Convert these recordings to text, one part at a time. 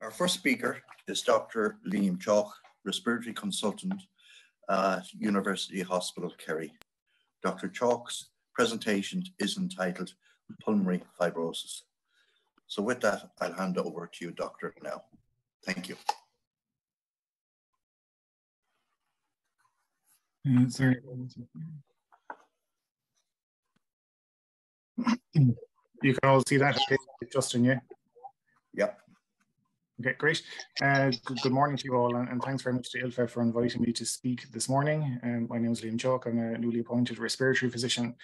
Our first speaker is Dr. Liam Chawke, Respiratory Consultant at University Hospital, Kerry. Dr. Chawke's presentation is entitled Pulmonary Fibrosis. So with that, I'll hand over to you, Doctor, now. Thank you. Sorry. You can all see that, okay, Justin, yeah? Yep. Okay, great. Good morning to you all, and thanks very much to ILFA for inviting me to speak this morning. My name is Liam Chawke. I'm a newly appointed respiratory physician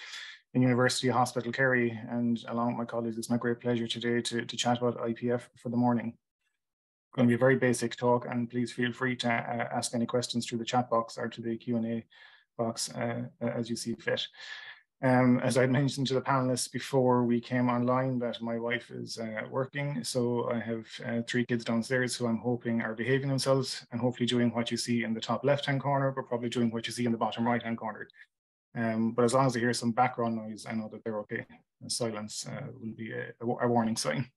in University Hospital, Kerry, and along with my colleagues, it's my great pleasure today to chat about IPF for the morning. It's going to be a very basic talk, and please feel free to ask any questions through the chat box or to the Q&A box as you see fit. As I mentioned to the panelists before we came online, that my wife is working, so I have 3 kids downstairs who I'm hoping are behaving themselves and hopefully doing what you see in the top left-hand corner, but probably doing what you see in the bottom right-hand corner. But as long as I hear some background noise, I know that they're okay. Silence will be a warning sign.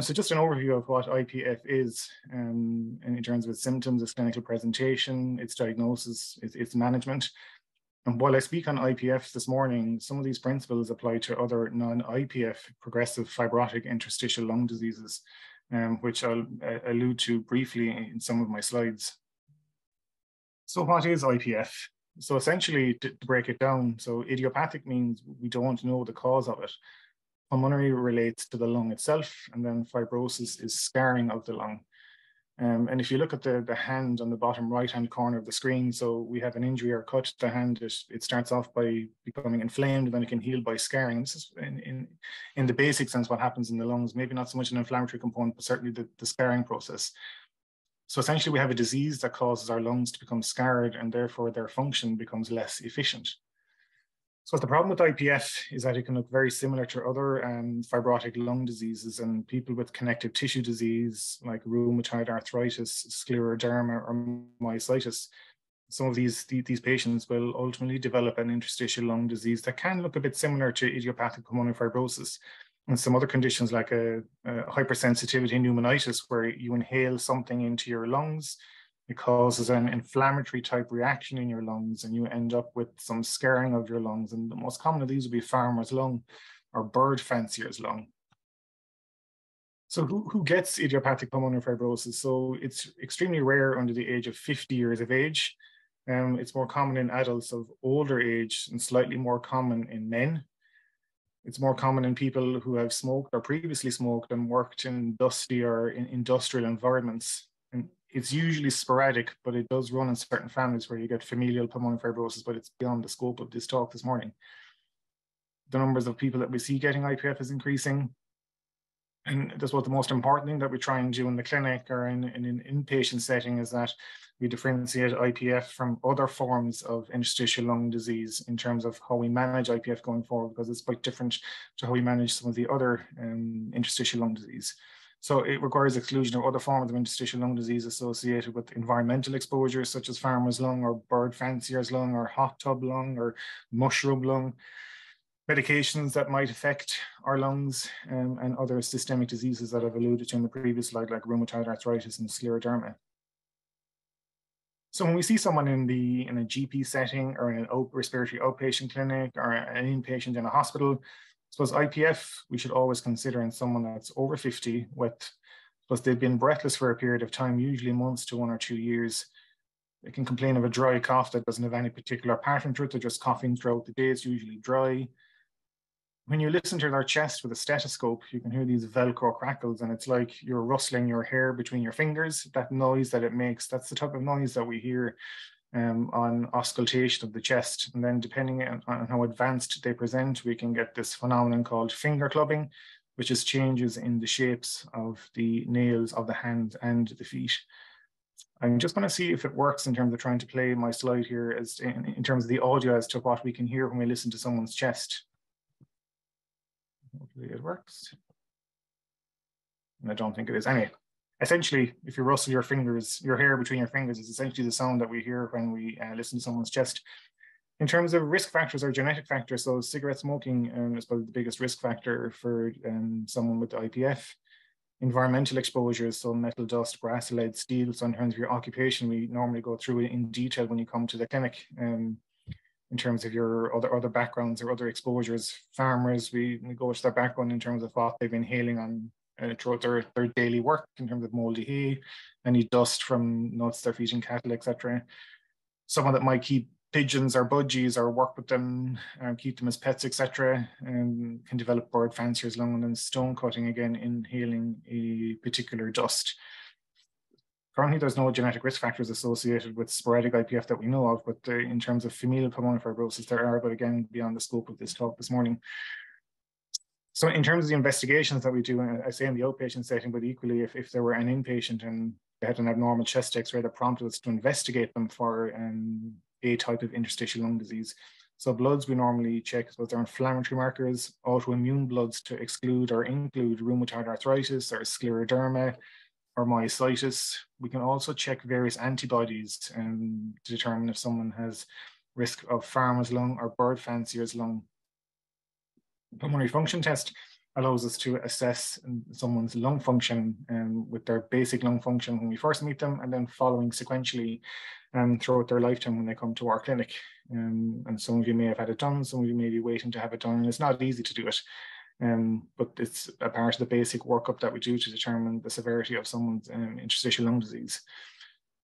So just an overview of what IPF is in terms of its symptoms, its clinical presentation, its diagnosis, its management. And while I speak on IPF this morning, some of these principles apply to other non-IPF progressive fibrotic interstitial lung diseases, which I'll allude to briefly in some of my slides. So what is IPF? So essentially, to break it down, so idiopathic means we don't know the cause of it. Pulmonary relates to the lung itself, and then fibrosis is scarring of the lung. And if you look at the hand on the bottom right-hand corner of the screen, so we have an injury or cut to the hand. It starts off by becoming inflamed, and then it can heal by scarring. This is in the basic sense what happens in the lungs, maybe not so much an inflammatory component, but certainly the scarring process. So essentially we have a disease that causes our lungs to become scarred, and therefore their function becomes less efficient. So the problem with IPF is that it can look very similar to other fibrotic lung diseases, and people with connective tissue disease like rheumatoid arthritis, scleroderma, or myositis. Some of these patients will ultimately develop an interstitial lung disease that can look a bit similar to idiopathic pulmonary fibrosis. And some other conditions like a hypersensitivity pneumonitis, where you inhale something into your lungs, it causes an inflammatory type reaction in your lungs, and you end up with some scarring of your lungs. And the most common of these would be farmer's lung or bird fancier's lung. So who gets idiopathic pulmonary fibrosis? So it's extremely rare under the age of 50 years of age. It's more common in adults of older age and slightly more common in men. It's more common in people who have smoked or previously smoked and worked in dusty or in industrial environments. And it's usually sporadic, but it does run in certain families where you get familial pulmonary fibrosis, but it's beyond the scope of this talk this morning. The numbers of people that we see getting IPF is increasing. And that's what the most important thing that we try and do in the clinic or in an inpatient setting is that we differentiate IPF from other forms of interstitial lung disease in terms of how we manage IPF going forward, because it's quite different to how we manage some of the other interstitial lung disease. So it requires exclusion of other forms of interstitial lung disease associated with environmental exposures such as farmer's lung or bird fancier's lung or hot tub lung or mushroom lung, medications that might affect our lungs, and other systemic diseases that I've alluded to in the previous slide, like rheumatoid arthritis and scleroderma. So when we see someone in a GP setting or in an respiratory outpatient clinic or an inpatient in a hospital, I suppose IPF we should always consider in someone that's over 50 plus they've been breathless for a period of time, usually months to 1 or 2 years. They can complain of a dry cough that doesn't have any particular pattern to it. They're just coughing throughout the day. It's usually dry. When you listen to their chest with a stethoscope, you can hear these Velcro crackles, and it's like you're rustling your hair between your fingers. That noise that it makes, that's the type of noise that we hear on auscultation of the chest. And then depending on how advanced they present, we can get this phenomenon called finger clubbing, which is changes in the shapes of the nails of the hands and the feet. I'm just going to see if it works in terms of trying to play my slide here as in terms of the audio as to what we can hear when we listen to someone's chest. Hopefully it works. And I don't think it is. Anyway, essentially, if you rustle your fingers, your hair between your fingers is essentially the sound that we hear when we listen to someone's chest. In terms of risk factors or genetic factors, so cigarette smoking is probably the biggest risk factor for someone with IPF. environmental exposures, so metal dust, brass, lead, steel. So in terms of your occupation, we normally go through it in detail when you come to the clinic. In terms of your other backgrounds or other exposures. Farmers, we go to their background in terms of what they've been inhaling on throughout their daily work in terms of mouldy hay, any dust from nuts they're feeding cattle, etc. Someone that might keep pigeons or budgies or work with them, keep them as pets, etc., and can develop bird fanciers lung, and then stone cutting, again, inhaling a particular dust. Currently, there's no genetic risk factors associated with sporadic IPF that we know of, but in terms of familial pulmonary fibrosis, there are, but again, beyond the scope of this talk this morning. So in terms of the investigations that we do, I say in the outpatient setting, but equally if there were an inpatient and they had an abnormal chest X-ray that prompted us to investigate them for a type of interstitial lung disease. So bloods we normally check, so they're inflammatory markers, autoimmune bloods to exclude or include rheumatoid arthritis or scleroderma, or myositis. We can also check various antibodies to determine if someone has risk of farmer's lung or bird fancier's lung. Pulmonary function test allows us to assess someone's lung function with their basic lung function when we first meet them, and then following sequentially throughout their lifetime when they come to our clinic. And some of you may have had it done, some of you may be waiting to have it done, and it's not easy to do it. But it's a part of the basic workup that we do to determine the severity of someone's interstitial lung disease.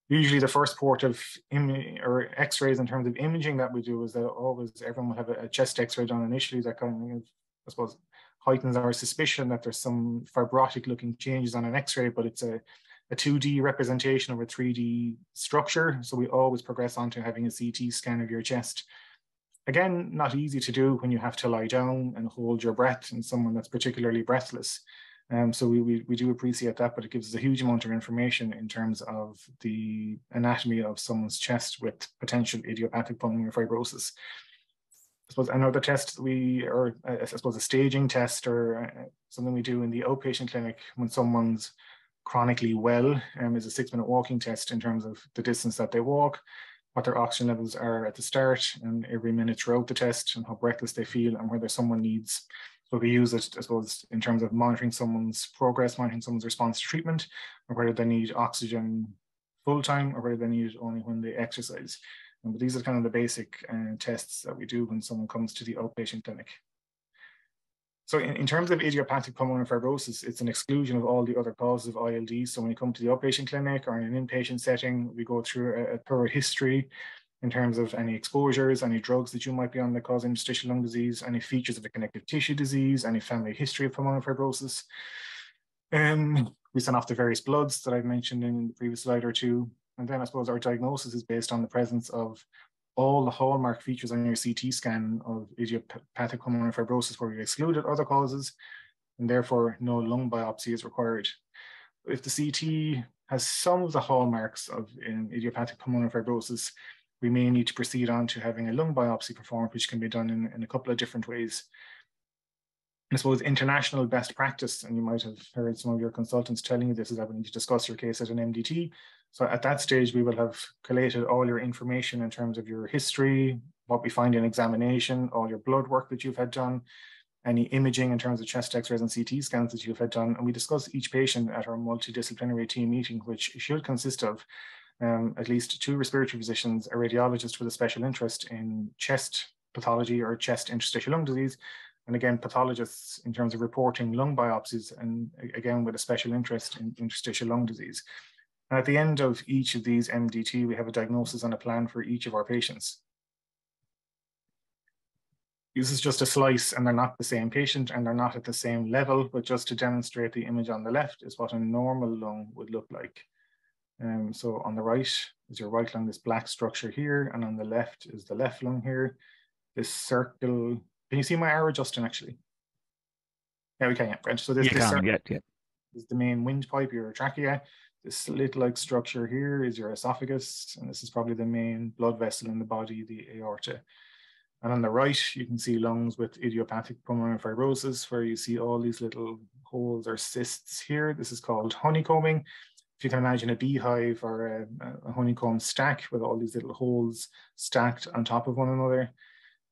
Usually the first port of x-rays in terms of imaging that we do is that always everyone will have a chest x-ray done initially that kind of, I suppose, heightens our suspicion that there's some fibrotic looking changes on an x-ray, but it's a 2D representation of a 3D structure. So we always progress on to having a CT scan of your chest. Again, not easy to do when you have to lie down and hold your breath in someone that's particularly breathless. So we do appreciate that, but it gives us a huge amount of information in terms of the anatomy of someone's chest with potential idiopathic pulmonary fibrosis. I suppose another test I suppose a staging test or something we do in the outpatient clinic when someone's chronically well is a 6-minute walking test in terms of the distance that they walk, what their oxygen levels are at the start and every minute throughout the test, and how breathless they feel, and whether someone needs. So we use it, I suppose, in terms of monitoring someone's progress, monitoring someone's response to treatment, or whether they need oxygen full time, or whether they need it only when they exercise. But these are kind of the basic tests that we do when someone comes to the outpatient clinic. So in terms of idiopathic pulmonary fibrosis, it's an exclusion of all the other causes of ILD. So when you come to the outpatient clinic or in an inpatient setting, we go through a thorough history in terms of any exposures, any drugs that you might be on that cause interstitial lung disease, any features of a connective tissue disease, any family history of pulmonary fibrosis. We send off the various bloods that I've mentioned in the previous slide or two. And then I suppose our diagnosis is based on the presence of all the hallmark features on your CT scan of idiopathic pulmonary fibrosis, where we've excluded other causes, and therefore no lung biopsy is required. If the CT has some of the hallmarks of idiopathic pulmonary fibrosis, we may need to proceed on to having a lung biopsy performed, which can be done in a couple of different ways. I suppose international best practice, and you might have heard some of your consultants telling you this, is that we need to discuss your case at an MDT. So at that stage, we will have collated all your information in terms of your history, what we find in examination, all your blood work that you've had done, any imaging in terms of chest x-rays and CT scans that you've had done. And we discuss each patient at our multidisciplinary team meeting, which should consist of at least 2 respiratory physicians, a radiologist with a special interest in chest pathology or chest interstitial lung disease, and again, pathologists in terms of reporting lung biopsies, and again, with a special interest in interstitial lung disease. And at the end of each of these MDT, we have a diagnosis and a plan for each of our patients. This is just a slice, and they're not the same patient, and they're not at the same level, but just to demonstrate the image on the left is what a normal lung would look like. So on the right is your right lung, this black structure here, and on the left is the left lung here. This circle, can you see my arrow, Justin, actually? Yeah, we can, yeah, Brent. So this circle is the main windpipe, your trachea. This slit-like structure here is your esophagus, and this is probably the main blood vessel in the body, the aorta. And on the right, you can see lungs with idiopathic pulmonary fibrosis, where you see all these little holes or cysts here. This is called honeycombing. If you can imagine a beehive or a honeycomb stack with all these little holes stacked on top of one another.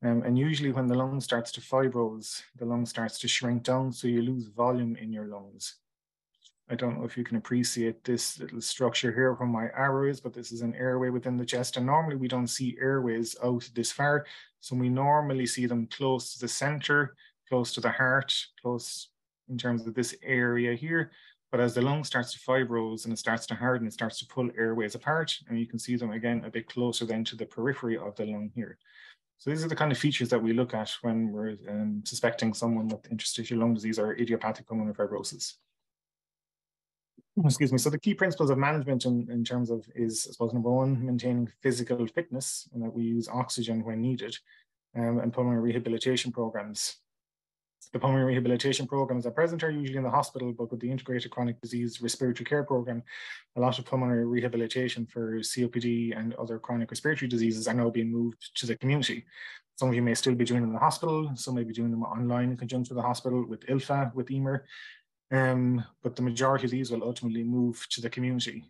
And usually when the lung starts to fibrose, the lung starts to shrink down, so you lose volume in your lungs. I don't know if you can appreciate this little structure here from my arrows, but this is an airway within the chest. And normally we don't see airways out this far. So we normally see them close to the center, close to the heart, close in terms of this area here. But as the lung starts to fibrose and it starts to harden, it starts to pull airways apart. And you can see them again a bit closer then to the periphery of the lung here. So these are the kind of features that we look at when we're suspecting someone with interstitial lung disease or idiopathic pulmonary fibrosis. Excuse me. So the key principles of management in terms of is, I suppose, number one, maintaining physical fitness, and that we use oxygen when needed, and pulmonary rehabilitation programs. The pulmonary rehabilitation programs at present are usually in the hospital, but with the integrated chronic disease respiratory care program, a lot of pulmonary rehabilitation for COPD and other chronic respiratory diseases are now being moved to the community. Some of you may still be doing them in the hospital, some may be doing them online in conjunction with the hospital, with ILFA, with Eimear. But the majority of these will ultimately move to the community.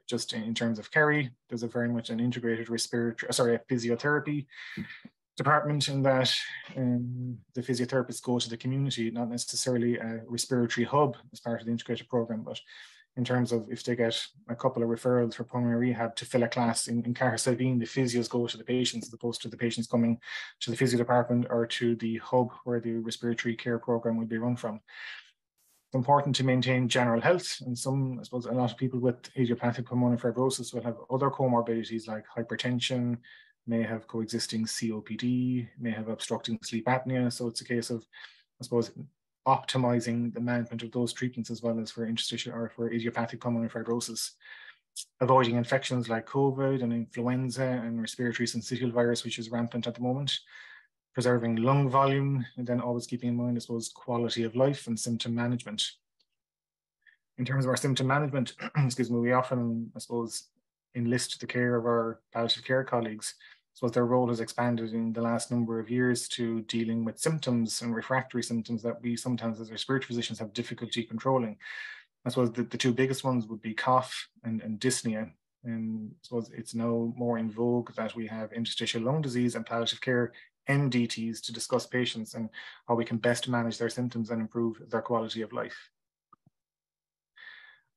Just in terms of Kerry, there's a very much an integrated physiotherapy department in that the physiotherapists go to the community, not necessarily a respiratory hub as part of the integrated program, but in terms of if they get a couple of referrals for pulmonary rehab to fill a class in Carita, the physios go to the patients as opposed to the patients coming to the physio department or to the hub where the respiratory care program will be run from. It's important to maintain general health, and I suppose a lot of people with idiopathic pulmonary fibrosis will have other comorbidities like hypertension, may have coexisting COPD, may have obstructing sleep apnea. So it's a case of, I suppose, optimizing the management of those treatments as well as for interstitial or for idiopathic pulmonary fibrosis. Avoiding infections like COVID and influenza and respiratory syncytial virus, which is rampant at the moment. Preserving lung volume, and then always keeping in mind, I suppose, quality of life and symptom management. In terms of our symptom management, excuse me, we often, I suppose, enlist the care of our palliative care colleagues. So their role has expanded in the last number of years to dealing with symptoms and refractory symptoms that we sometimes as respiratory physicians have difficulty controlling. I suppose the two biggest ones would be cough and dyspnea. And I suppose it's now more in vogue that we have interstitial lung disease and palliative care MDTs to discuss patients and how we can best manage their symptoms and improve their quality of life.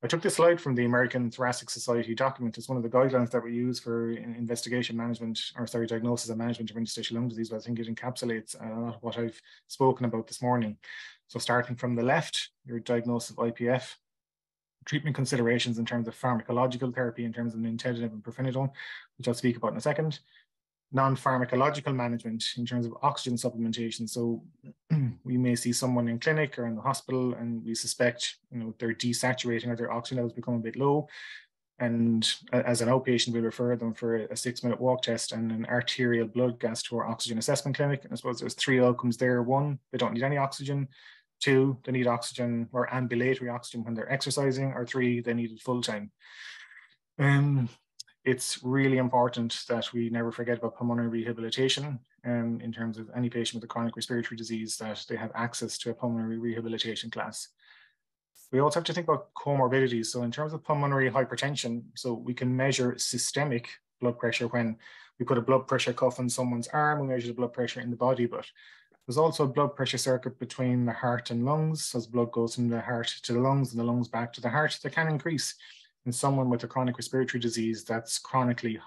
I took this slide from the American Thoracic Society document. It's one of the guidelines that we use for investigation management, diagnosis and management of interstitial lung disease, but I think it encapsulates a lot of what I've spoken about this morning. So starting from the left, your diagnosis of IPF, treatment considerations in terms of pharmacological therapy, in terms of nintedanib and pirfenidone, which I'll speak about in a second. Non-pharmacological management in terms of oxygen supplementation. So we may see someone in clinic or in the hospital and we suspect they're desaturating or their oxygen levels become a bit low. And as an outpatient, we'll refer them for a 6-minute walk test and an arterial blood gas to our oxygen assessment clinic. And I suppose there's 3 outcomes there. 1, they don't need any oxygen. 2, they need oxygen or ambulatory oxygen when they're exercising. Or 3, they need it full time. It's really important that we never forget about pulmonary rehabilitation in terms of any patient with a chronic respiratory disease, that they have access to a pulmonary rehabilitation class. We also have to think about comorbidities. So in terms of pulmonary hypertension, so we can measure systemic blood pressure when we put a blood pressure cuff on someone's arm, we measure the blood pressure in the body, but there's also a blood pressure circuit between the heart and lungs. As blood goes from the heart to the lungs and the lungs back to the heart, that can increase in someone with a chronic respiratory disease that's chronically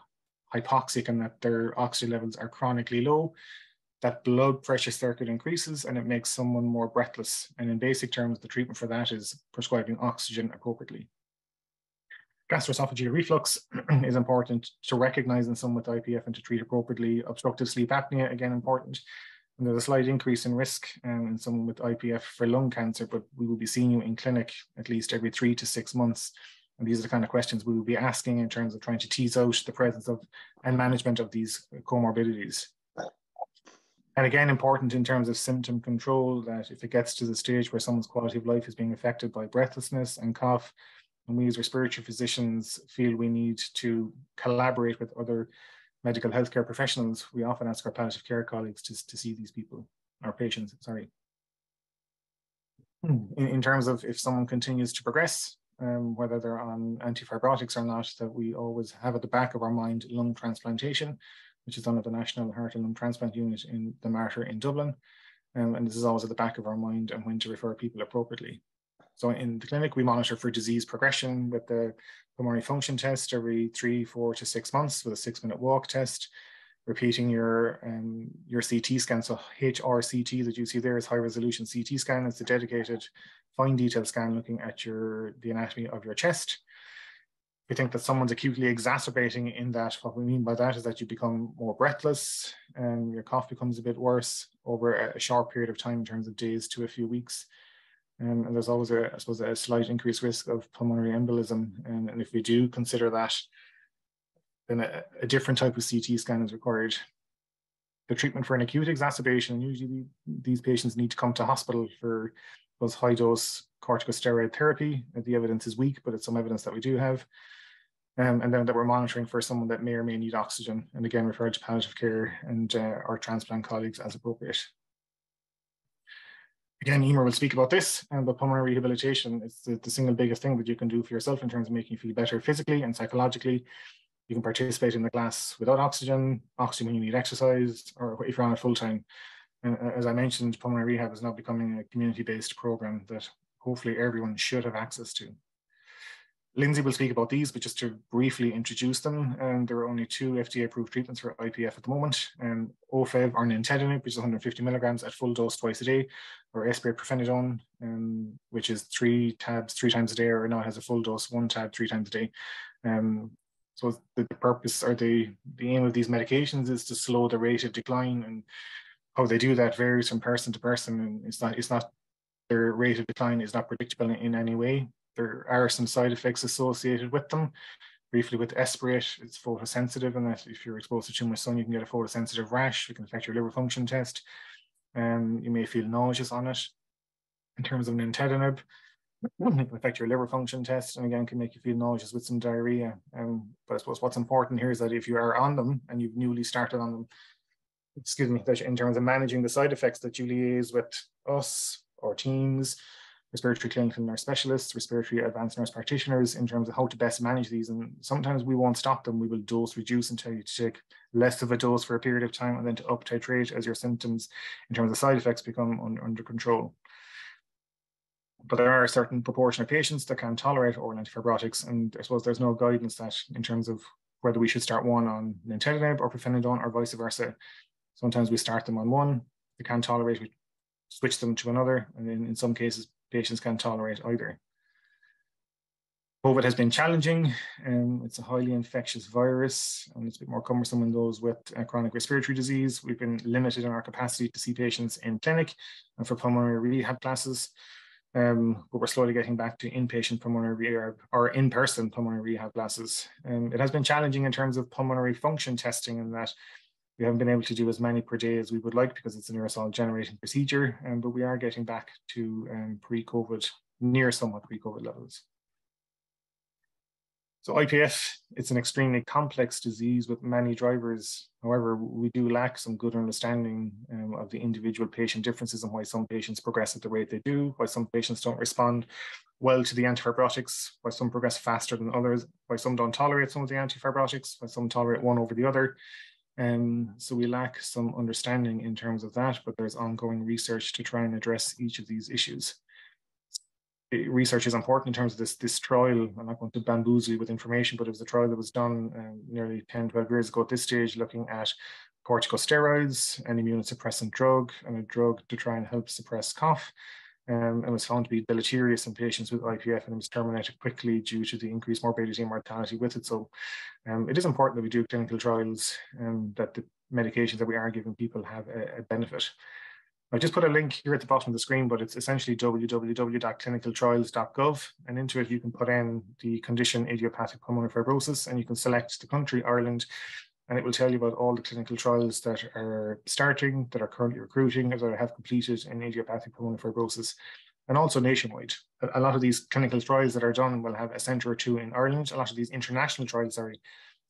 hypoxic and that their oxygen levels are chronically low. That blood pressure circuit increases and it makes someone more breathless. And in basic terms, the treatment for that is prescribing oxygen appropriately. Gastroesophageal reflux is important to recognize in someone with IPF and to treat appropriately. Obstructive sleep apnea, again, important. And there's a slight increase in risk in someone with IPF for lung cancer, but we will be seeing you in clinic at least every 3 to 6 months. And these are the kind of questions we will be asking in terms of trying to tease out the presence of and management of these comorbidities. And again, important in terms of symptom control, that if it gets to the stage where someone's quality of life is being affected by breathlessness and cough, and we as respiratory physicians feel we need to collaborate with other medical healthcare professionals, we often ask our palliative care colleagues to see these people, our patients, sorry. In terms of if someone continues to progress, whether they're on antifibrotics or not, that we always have at the back of our mind lung transplantation, which is done at the National Heart and Lung Transplant Unit in the Martyr in Dublin. And this is always at the back of our mind and when to refer people appropriately. So in the clinic, we monitor for disease progression with the pulmonary function test every 3, 4 to 6 months with a 6-minute walk test, repeating your CT scan. So HRCT that you see there is high resolution CT scan. It's a dedicated fine detail scan looking at the anatomy of your chest. If you think that someone's acutely exacerbating in that, what we mean by that is that you become more breathless and your cough becomes a bit worse over a short period of time in terms of days to a few weeks. And there's always, I suppose, a slight increased risk of pulmonary embolism. And if we do consider that, then a different type of CT scan is required. The treatment for an acute exacerbation, usually these patients need to come to hospital for those high-dose corticosteroid therapy. The evidence is weak, but it's some evidence that we do have. And then that we're monitoring for someone that may or may need oxygen, and again, referred to palliative care and our transplant colleagues as appropriate. Again, Eimear will speak about this, but pulmonary rehabilitation is the single biggest thing that you can do for yourself in terms of making you feel better physically and psychologically. You can participate in the class without oxygen when you need exercise, or if you're on it full time. And as I mentioned, pulmonary rehab is now becoming a community-based program that hopefully everyone should have access to. Lindsay will speak about these, but just to briefly introduce them, there are only 2 FDA-approved treatments for IPF at the moment. OFEV or nintedanib, which is 150 milligrams at full dose twice a day, or esbriet-pirfenidone, which is 3 tabs 3 times a day, or now has a full dose 1 tab 3 times a day. So the purpose or the aim of these medications is to slow the rate of decline, and how they do that varies from person to person. And it's not their rate of decline is not predictable in any way. There are some side effects associated with them. Briefly with esbriet, it's photosensitive, and that if you're exposed to too much sun, you can get a photosensitive rash. It can affect your liver function test. You may feel nauseous on it. In terms of nintedanib, it can affect your liver function test, and again, can make you feel nauseous with some diarrhea. But I suppose what's important here is that if you are on them and you've newly started on them, that in terms of managing the side effects, that you liaise with us or teams, respiratory clinical nurse specialists, respiratory advanced nurse practitioners in terms of how to best manage these. And sometimes we won't stop them. We will dose reduce and tell you to take less of a dose for a period of time and then to up titrate as your symptoms in terms of side effects become under control. But there are a certain proportion of patients that can tolerate oral antifibrotics, and I suppose there's no guidance that in terms of whether we should start one on nintedanib or pirfenidone or vice versa. Sometimes we start them on one, they can't tolerate, we switch them to another, and in some cases, patients can't tolerate either. COVID has been challenging, and it's a highly infectious virus, and it's a bit more cumbersome in those with chronic respiratory disease. We've been limited in our capacity to see patients in clinic and for pulmonary rehab classes, but we're slowly getting back to inpatient pulmonary rehab or in-person pulmonary rehab classes. It has been challenging in terms of pulmonary function testing, in that we haven't been able to do as many per day as we would like because it's an aerosol generating procedure, but we are getting back to pre-COVID, somewhat pre-COVID levels. So IPF, it's an extremely complex disease with many drivers. However, we do lack some good understanding of the individual patient differences and why some patients progress at the rate they do, why some patients don't respond well to the antifibrotics, why some progress faster than others, why some don't tolerate some of the antifibrotics, why some tolerate one over the other. So we lack some understanding in terms of that, but there's ongoing research to try and address each of these issues. The research is important in terms of this trial. I'm not going to bamboozle you with information, but it was a trial that was done nearly 10, 12 years ago at this stage, looking at corticosteroids, an immunosuppressant drug, and a drug to try and help suppress cough. It was found to be deleterious in patients with IPF, and it was terminated quickly due to the increased morbidity and mortality with it. So it is important that we do clinical trials and that the medications that we are giving people have a benefit. I just put a link here at the bottom of the screen, but it's essentially www.clinicaltrials.gov, and into it you can put in the condition idiopathic pulmonary fibrosis, and you can select the country, Ireland, and it will tell you about all the clinical trials that are starting, that are currently recruiting, or that have completed in idiopathic pulmonary fibrosis, and also nationwide. A lot of these clinical trials that are done will have a centre or two in Ireland. A lot of these international trials, that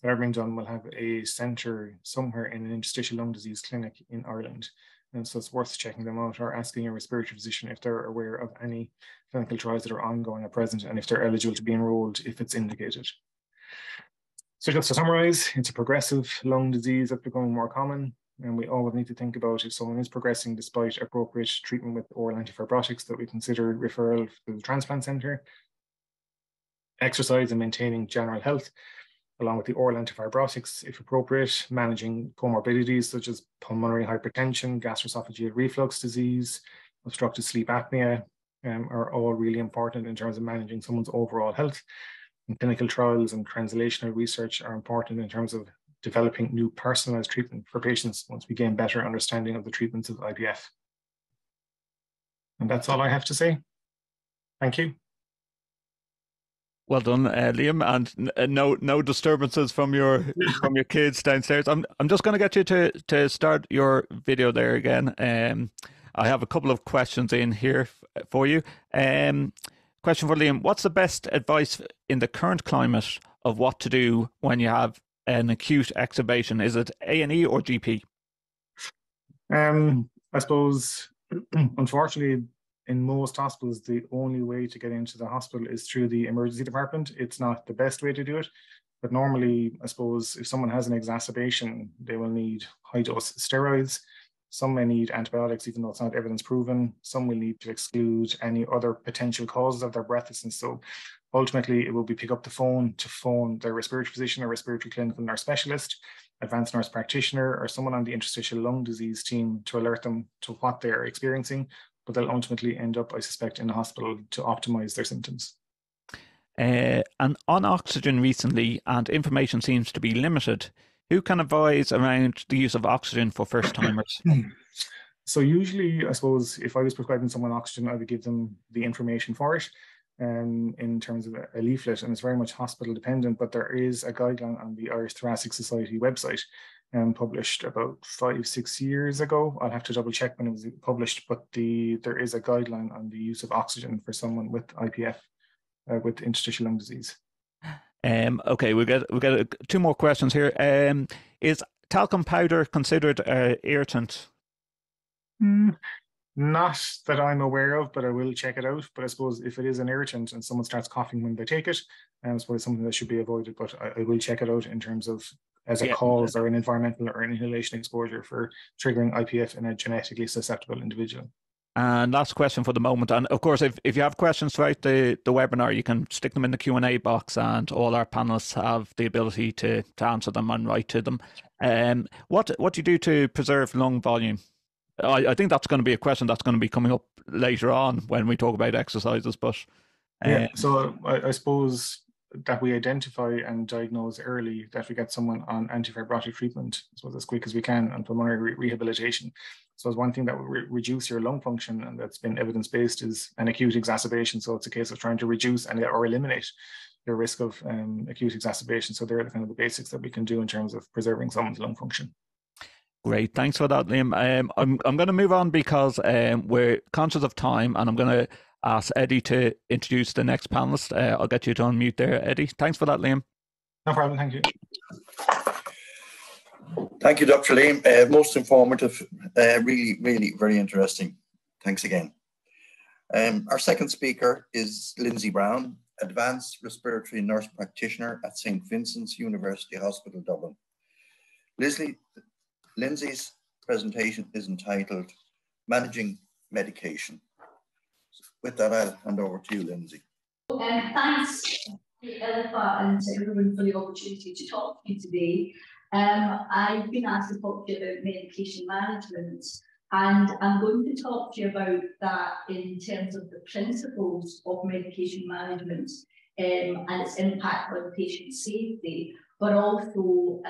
are being done will have a centre somewhere in an interstitial lung disease clinic in Ireland. And so it's worth checking them out, or asking your respiratory physician if they're aware of any clinical trials that are ongoing at present, and if they're eligible to be enrolled if it's indicated. So just to summarize, it's a progressive lung disease that's becoming more common. And we always need to think about if someone is progressing despite appropriate treatment with oral antifibrotics, that we consider referral to the transplant centre. Exercise and maintaining general health, along with the oral antifibrotics, if appropriate, managing comorbidities such as pulmonary hypertension, gastroesophageal reflux disease, obstructive sleep apnea, are all really important in terms of managing someone's overall health. And clinical trials and translational research are important in terms of developing new personalized treatment for patients once we gain better understanding of the treatments of IPF. And that's all I have to say. Thank you. Well done, Liam, and no disturbances from your kids downstairs. I'm just going to get you to start your video there again. I have a couple of questions in here for you. Question for Liam: what's the best advice in the current climate of what to do when you have an acute extubation? Is it A&E or GP? I suppose, unfortunately, in most hospitals, the only way to get into the hospital is through the emergency department. It's not the best way to do it, but normally, I suppose, if someone has an exacerbation, they will need high-dose steroids. Some may need antibiotics, even though it's not evidence proven. Some will need to exclude any other potential causes of their breathlessness. So ultimately, it will be pick up the phone to phone their respiratory physician or respiratory clinical nurse specialist, advanced nurse practitioner, or someone on the interstitial lung disease team to alert them to what they're experiencing. But they'll ultimately end up, I suspect, in the hospital to optimize their symptoms. And on oxygen recently, and information seems to be limited, who can advise around the use of oxygen for first timers? So usually, I suppose, if I was prescribing someone oxygen, I would give them the information for it in terms of a leaflet, and it's very much hospital dependent, but there is a guideline on the Irish Thoracic Society website published about 5-6 years ago. I'll have to double check when it was published, but there is a guideline on the use of oxygen for someone with IPF, with interstitial lung disease. Okay, we get two more questions here. Is talcum powder considered irritant? Not that I'm aware of, but I will check it out. But I suppose if it is an irritant and someone starts coughing when they take it, I suppose it's something that should be avoided. But I will check it out in terms of as a cause or an environmental or an inhalation exposure for triggering IPF in a genetically susceptible individual. And last question for the moment. And of course, if you have questions throughout the webinar, you can stick them in the Q&A box, and all our panelists have the ability to answer them and write to them. What do you do to preserve lung volume? I think that's going to be a question that's going to be coming up later on when we talk about exercises. But yeah, so I suppose that we identify and diagnose early, that we get someone on antifibrotic treatment, I suppose, as quick as we can, and pulmonary rehabilitation. So it's one thing that will reduce your lung function, and that's been evidence-based, is an acute exacerbation. So it's a case of trying to reduce or eliminate your risk of acute exacerbation. So they're kind of the basics that we can do in terms of preserving someone's lung function. Great, thanks for that, Liam. I'm going to move on because we're conscious of time, and I'm going to ask Eddie to introduce the next panelist. I'll get you to unmute there, Eddie. Thanks for that, Liam. No problem, thank you. Thank you, Dr. Liam. Most informative, really, really very interesting. Thanks again. Our second speaker is Lindsay Brown, Advanced Respiratory Nurse Practitioner at St. Vincent's University Hospital, Dublin. Lindsay's presentation is entitled Managing Medication. With that, I'll hand over to you, Lindsay. Thanks to ILFA and to everyone for the opportunity to talk to you today. I've been asked to talk to you about medication management, and I'm going to talk to you about that in terms of the principles of medication management and its impact on patient safety, but also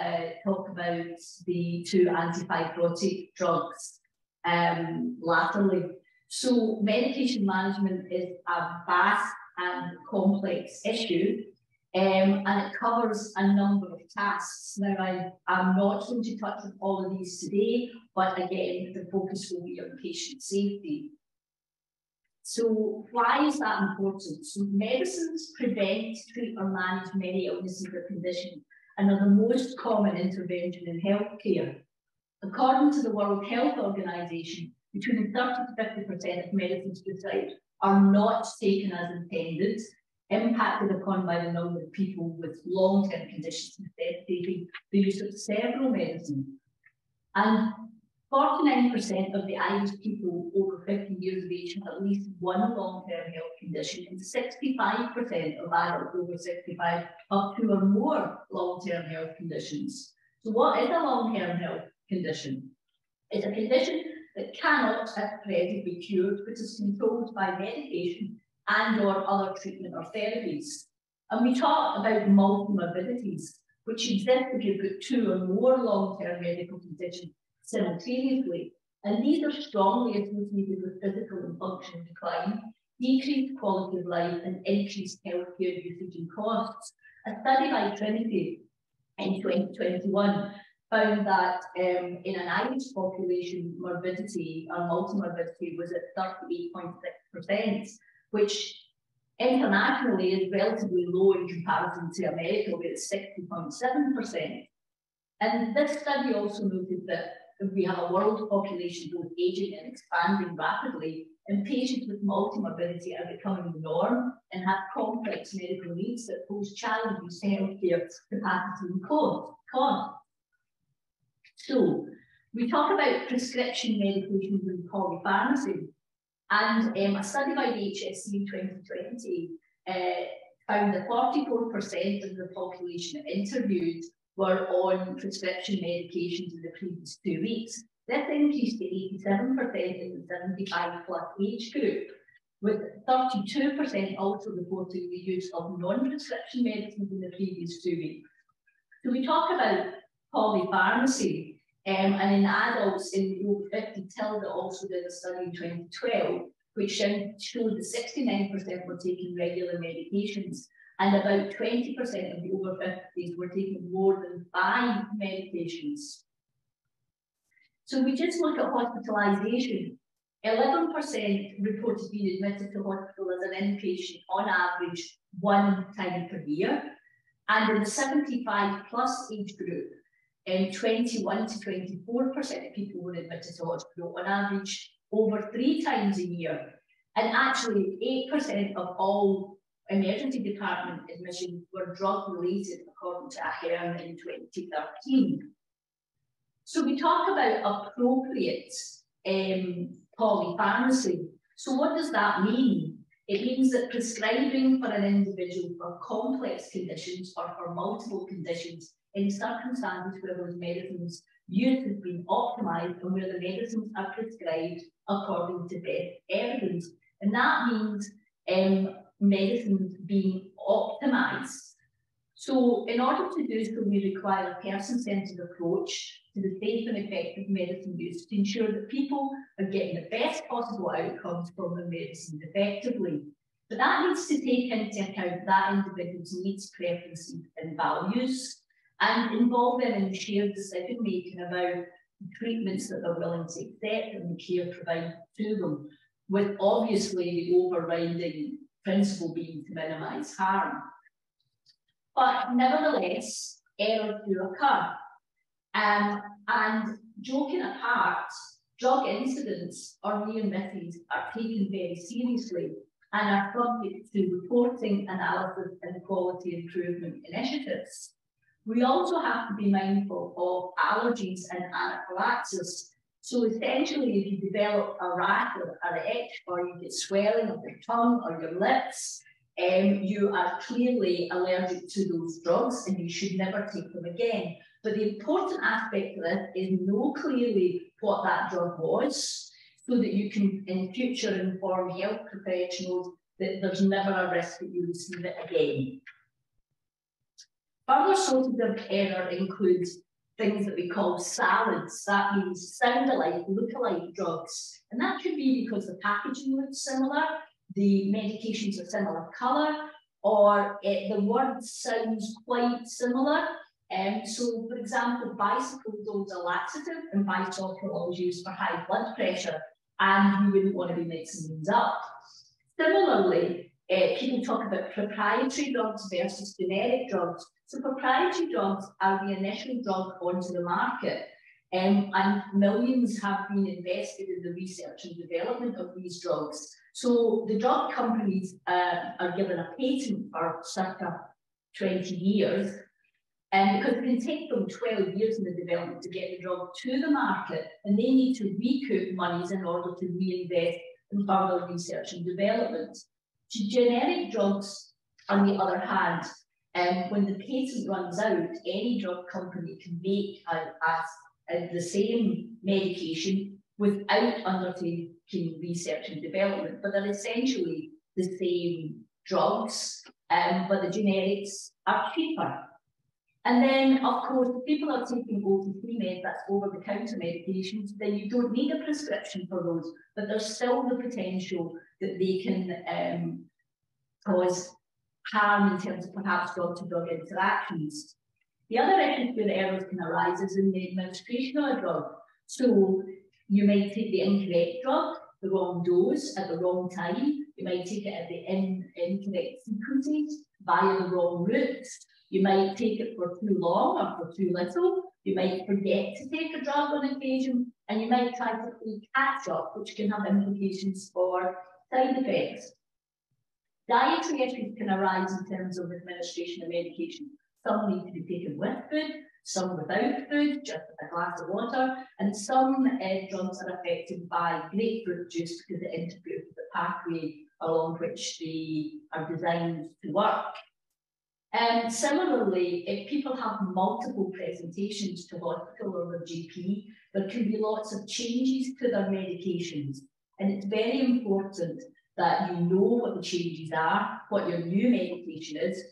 talk about the two antifibrotic drugs latterly. So medication management is a vast and complex issue, and it covers a number of tasks. Now, I'm not going to touch on all of these today, but again, the focus will be on patient safety. So why is that important? So medicines prevent, treat or manage many illnesses or conditions, and are the most common intervention in healthcare. According to the World Health Organization, between 30 to 50% of medicines prescribed are not taken as intended, impacted upon by the number of people with long-term conditions necessitating the use of several medicines. And 49% of the Irish people over 50 years of age have at least one long-term health condition, and 65% of adults over 65 have two or more long-term health conditions. So what is a long-term health condition? It's a condition that cannot at present be cured, but is controlled by medication and or other treatment or therapies. And we talk about multimorbidities, which exist if you've got two or more long-term medical conditions simultaneously. And these are strongly associated with physical and functional decline, decreased quality of life, and increased healthcare usage and costs. A study by Trinity in 2021 found that in an Irish population, morbidity or multimorbidity was at 38.6%, which internationally is relatively low in comparison to America, where it's 60.7%. And this study also noted that we have a world population both aging and expanding rapidly, and patients with multimorbidity are becoming the norm and have complex medical needs that pose challenges to healthcare capacity and cost. So we talk about prescription medications and polypharmacy, and a study by the HSC in 2020 found that 44% of the population interviewed were on prescription medications in the previous 2 weeks. This increased to 87% in the 75 plus age group, with 32% also reporting the use of non-prescription medicines in the previous 2 weeks. So we talk about polypharmacy, and in adults in over 50, Tilda also did a study in 2012, which showed that 69% were taking regular medications, and about 20% of the over 50s were taking more than 5 medications. So we just look at hospitalisation. 11% reported being admitted to hospital as an inpatient on average 1 time per year. And in the 75 plus age group, 21 to 24% of people were admitted to hospital on average over 3 times a year. And actually 8% of all emergency department admissions were drug related, according to Sheahan in 2013. So we talk about appropriate polypharmacy. So what does that mean? It means that prescribing for an individual for complex conditions or for multiple conditions in circumstances where those medicines use has been optimized and where the medicines are prescribed according to best evidence. And that means medicines being optimized. So in order to do so, we require a person-centered approach to the safe and effective medicine use to ensure that people are getting the best possible outcomes from their medicines effectively. But that needs to take into account that individual's needs, preferences, and values, and involve them in shared decision-making about the treatments that they're willing to accept and the care provided to them, with obviously the overriding principle being to minimise harm. But nevertheless, errors do occur. And joking apart, drug incidents or near misses are taken very seriously and are subject to reporting, analysis, and quality improvement initiatives. We also have to be mindful of allergies and anaphylaxis. So essentially, if you develop a rash or an itch, or you get swelling of your tongue or your lips, you are clearly allergic to those drugs and you should never take them again. But the important aspect of this is know clearly what that drug was, so that you can in future inform health professionals that there's never a risk that you receive it again. Further sources of error includes things that we call salads. That means sound-alike, look-alike drugs. And that could be because the packaging looks similar, the medications are similar colour, or the word sounds quite similar. So, for example, bisoprolol is a laxative and bisoprolol is used for high blood pressure, and you wouldn't want to be mixing these up. Similarly, people talk about proprietary drugs versus generic drugs. So proprietary drugs are the initial drug onto the market, and millions have been invested in the research and development of these drugs. So the drug companies are given a patent for circa 20 years, because it can take them 12 years in the development to get the drug to the market, and they need to recoup monies in order to reinvest in further research and development. Generic drugs, on the other hand, when the patent runs out, any drug company can make the same medication without undertaking research and development, but they're essentially the same drugs, but the generics are cheaper. And then, of course, if people are taking OTC meds, that's over-the-counter medications, then you don't need a prescription for those, but there's still the potential that they can cause harm in terms of perhaps drug-to-drug interactions. The other issue where errors can arise is in the administration of a drug. So you might take the incorrect drug, the wrong dose at the wrong time. You might take it at the incorrect sequences via the wrong routes. You might take it for too long or for too little. You might forget to take a drug on occasion, and you might try to play catch up, which can have implications for side effects. Dietary issues can arise in terms of administration of medication. Some need to be taken with food, some without food, just a glass of water, and some drugs are affected by grapefruit juice because it interferes with the pathway along which they are designed to work. Similarly, if people have multiple presentations to hospital or their GP, there can be lots of changes to their medications. And it's very important that you know what the changes are, what your new medication is.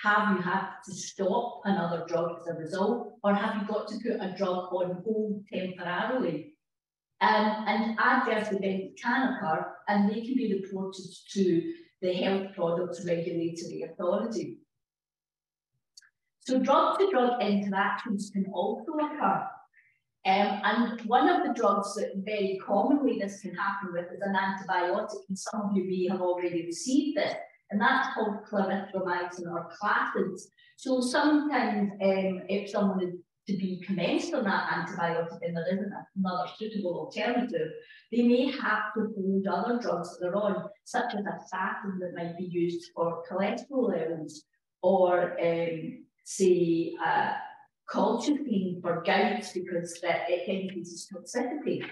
Have you had to stop another drug as a result, or have you got to put a drug on hold temporarily? And adverse events can occur, and they can be reported to the Health Products Regulatory Authority. So drug-to-drug interactions can also occur. And one of the drugs that very commonly this can happen with is an antibiotic, and some of you may have already received this, and that's called clarithromycin or classes. So sometimes if someone is to be commenced on that antibiotic and there isn't another suitable alternative, they may have to hold other drugs that they're on, such as a statin that might be used for cholesterol levels, or say colchicine for gout because it increases toxicity.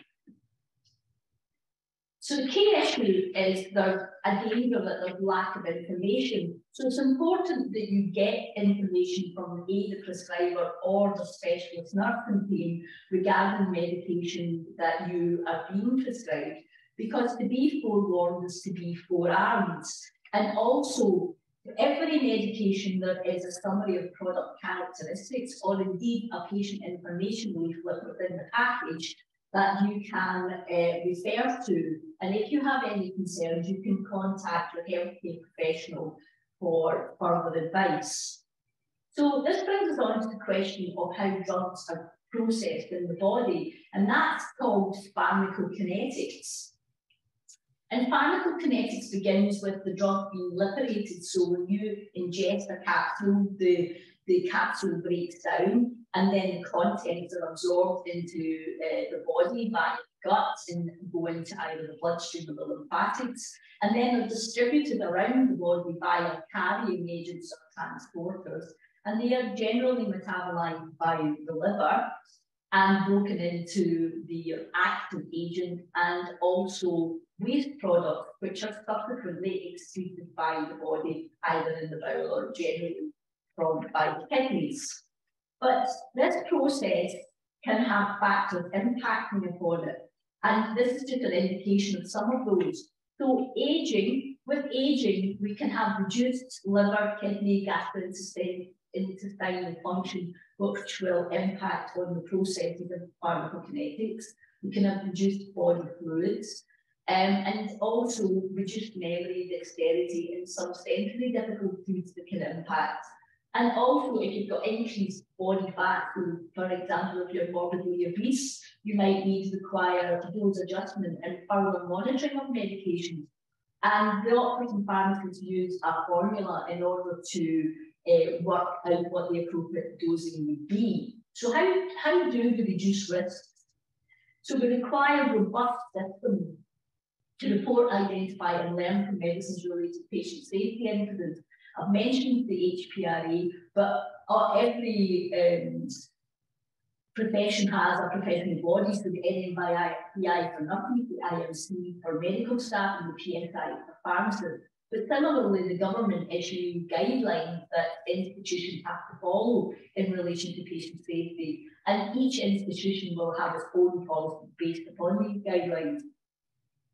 So the key issue is there's a danger that there's lack of information. So it's important that you get information from the prescriber or the specialist nursing team regarding medication that you are being prescribed, because to be forewarned is to be forearmed. And also, for every medication, there is a summary of product characteristics, or indeed a patient information leaflet within the package that you can refer to. And if you have any concerns, you can contact your healthcare professional for further advice. So this brings us on to the question of how drugs are processed in the body, and that's called pharmacokinetics. And pharmacokinetics begins with the drug being liberated. So when you ingest a capsule, the capsule breaks down, and then the contents are absorbed into the body via the gut and go into either the bloodstream or the lymphatics. And then they're distributed around the body via carrying agents or transporters. And they are generally metabolized by the liver and broken into the active agent and also waste products, which are subsequently excreted by the body, either in the bowel or generally by the kidneys. But this process can have factors impacting upon it. And this is just an indication of some of those. So with aging, we can have reduced liver, kidney, gastrointestinal function, which will impact on the processes of pharmacokinetics. We can have reduced body fluids, and also reduced memory, dexterity, and some sensory difficulties that can impact. And also, if you've got increased body fat, so for example, if you're morbidly obese, you might require dose adjustment and further monitoring of medications. And the operating pharmacists use a formula in order to work out what the appropriate dosing would be. So how do we reduce risks? So we require robust systems to report, identify, and learn from medicines related patient safety incidents. I've mentioned the HPRA, but every profession has a professional body, so the NMBI for nurses, the IMC for medical staff, and the PSI for pharmacists. But similarly, the government issue guidelines that institutions have to follow in relation to patient safety, and each institution will have its own policy based upon these guidelines.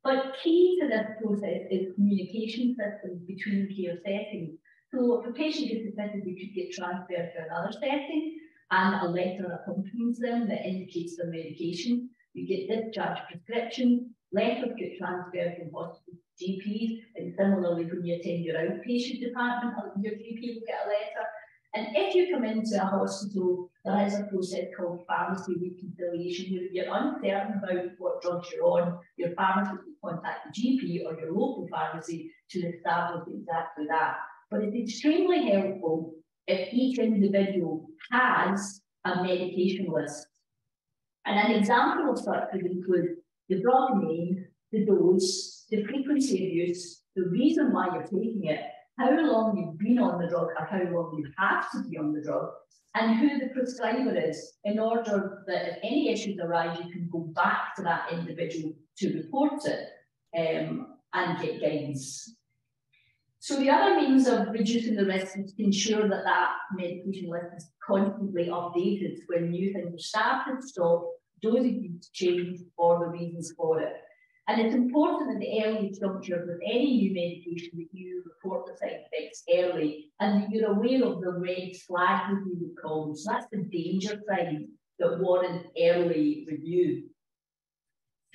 But key to this process is communication systems between care settings. So if a patient gets admitted, they could get transferred to another setting, and a letter accompanies them that indicates their medication. You get discharge prescription, letters get transferred from hospital to GPs, and similarly when you attend your outpatient department, your GP will get a letter. And if you come into a hospital, there is a process called pharmacy reconciliation, where if you're uncertain about what drugs you're on, your pharmacist will contact the GP or your local pharmacy to establish exactly that. But it's extremely helpful if each individual has a medication list. And an example of such would include the drug name, the dose, the frequency of use, the reason why you're taking it, how long you've been on the drug or how long you have to be on the drug, and who the prescriber is, in order that if any issues arise, you can go back to that individual to report it and get guidance. So the other means of reducing the risk is to ensure that that medication list is constantly updated when new things are started, stopped, dosage changed, or the reasons for it. And it's important at the early juncture with any new medication that you report the side effects early and that you're aware of the red flags, as we would call them. So that's the danger signs that warrant early review.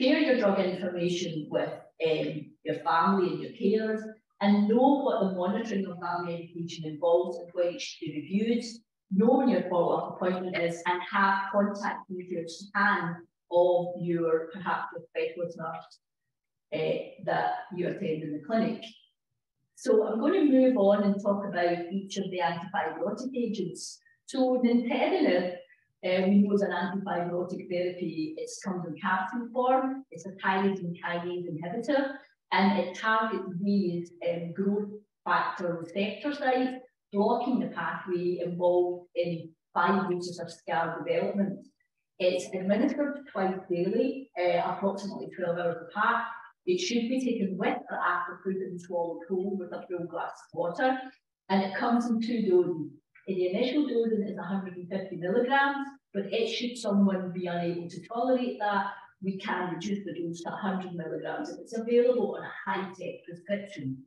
Share your drug information with your family and your carers, and know what the monitoring of that medication involves and when it should be reviewed, know when your follow-up appointment is, and have contact with your Sheahan of your, perhaps your specialist nurse that you attend in the clinic. So I'm going to move on and talk about each of the antifibrotic agents. So nintedanib, we know is an antifibrotic therapy. It comes in capsule form. It's a tyrosine kinase inhibitor, and it targets these growth factor receptor sites, blocking the pathway involved in fibrosis or scar development. It's administered twice daily, approximately 12 hours apart. It should be taken with or after food and swallowed whole with a full glass of water, and it comes in 2 doses. The initial dosing is 150 milligrams, but should someone be unable to tolerate that, we can reduce the dose to 100 milligrams if it's available on a high-tech prescription.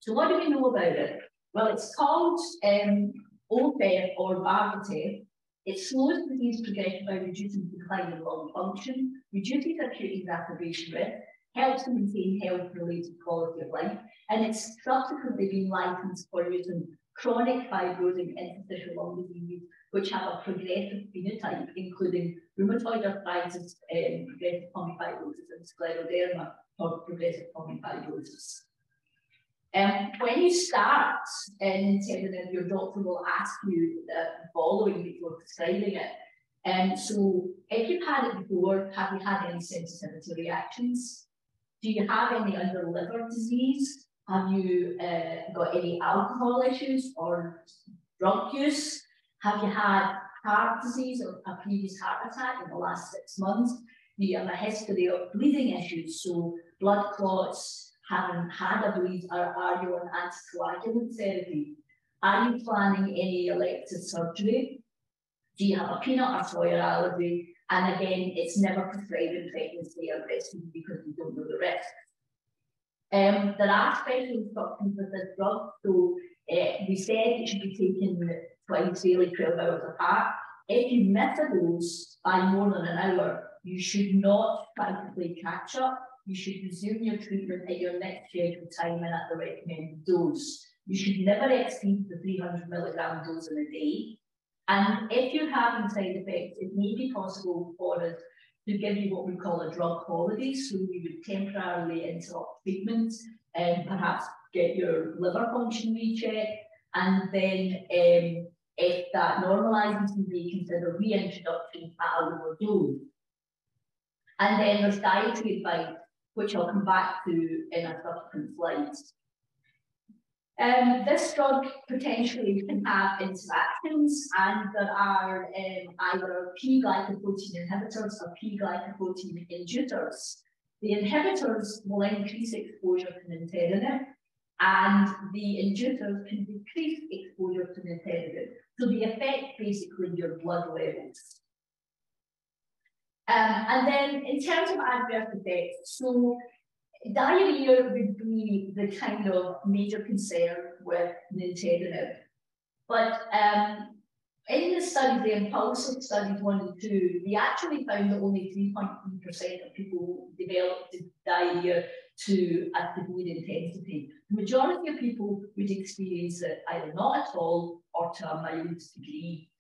So what do we know about it? Well, it's called OFEV or Vargatep. It slows disease progression by reducing decline in lung function, reduces acute exacerbation risk, helps to maintain health-related quality of life, and it's subsequently been licensed for use in chronic fibrosing interstitial lung disease, which have a progressive phenotype, including rheumatoid arthritis, progressive pulmonary fibrosis, and scleroderma, or progressive pulmonary fibrosis. When you start nintedanib, your doctor will ask you the following before prescribing it. So if you've had it before, have you had any sensitivity reactions? Do you have any other liver disease? Have you got any alcohol issues or drug use? Have you had heart disease or a previous heart attack in the last 6 months? Do you have a history of bleeding issues, so blood clots, haven't had a bleed, or are you on anticoagulant therapy? Are you planning any elective surgery? Do you have a peanut or soy allergy? And again, it's never prescribed in pregnancy or breastfeeding because we don't know the risks. There are special instructions with this drug, so we said it should be taken twice daily, 12 hours apart. If you miss a dose by more than an hour, you should not try to play catch up. You should resume your treatment at your next scheduled time and at the recommended dose. You should never exceed the 300 milligram dose in a day. And if you're having side effects, it may be possible for us to give you what we call a drug holiday. So we would temporarily interrupt treatment and perhaps get your liver function rechecked. And then if that normalizes, we may consider reintroduction at a lower dose. And then there's dietary advice, which I'll come back to in a subsequent slides. This drug potentially can have interactions, and there are either P-glycoprotein inhibitors or P-glycoprotein inducers. The inhibitors will increase exposure to nintedanib, and the inducers can decrease exposure to nintedanib. So they affect basically your blood levels. And then in terms of adverse effects, so diarrhea would be the kind of major concern with nintedanib. But in the study, the impulsive studies 1 and 2, they actually found that only 3.3% of people developed diarrhea to a severe intensity. The majority of people would experience it either not at all or to a mild degree.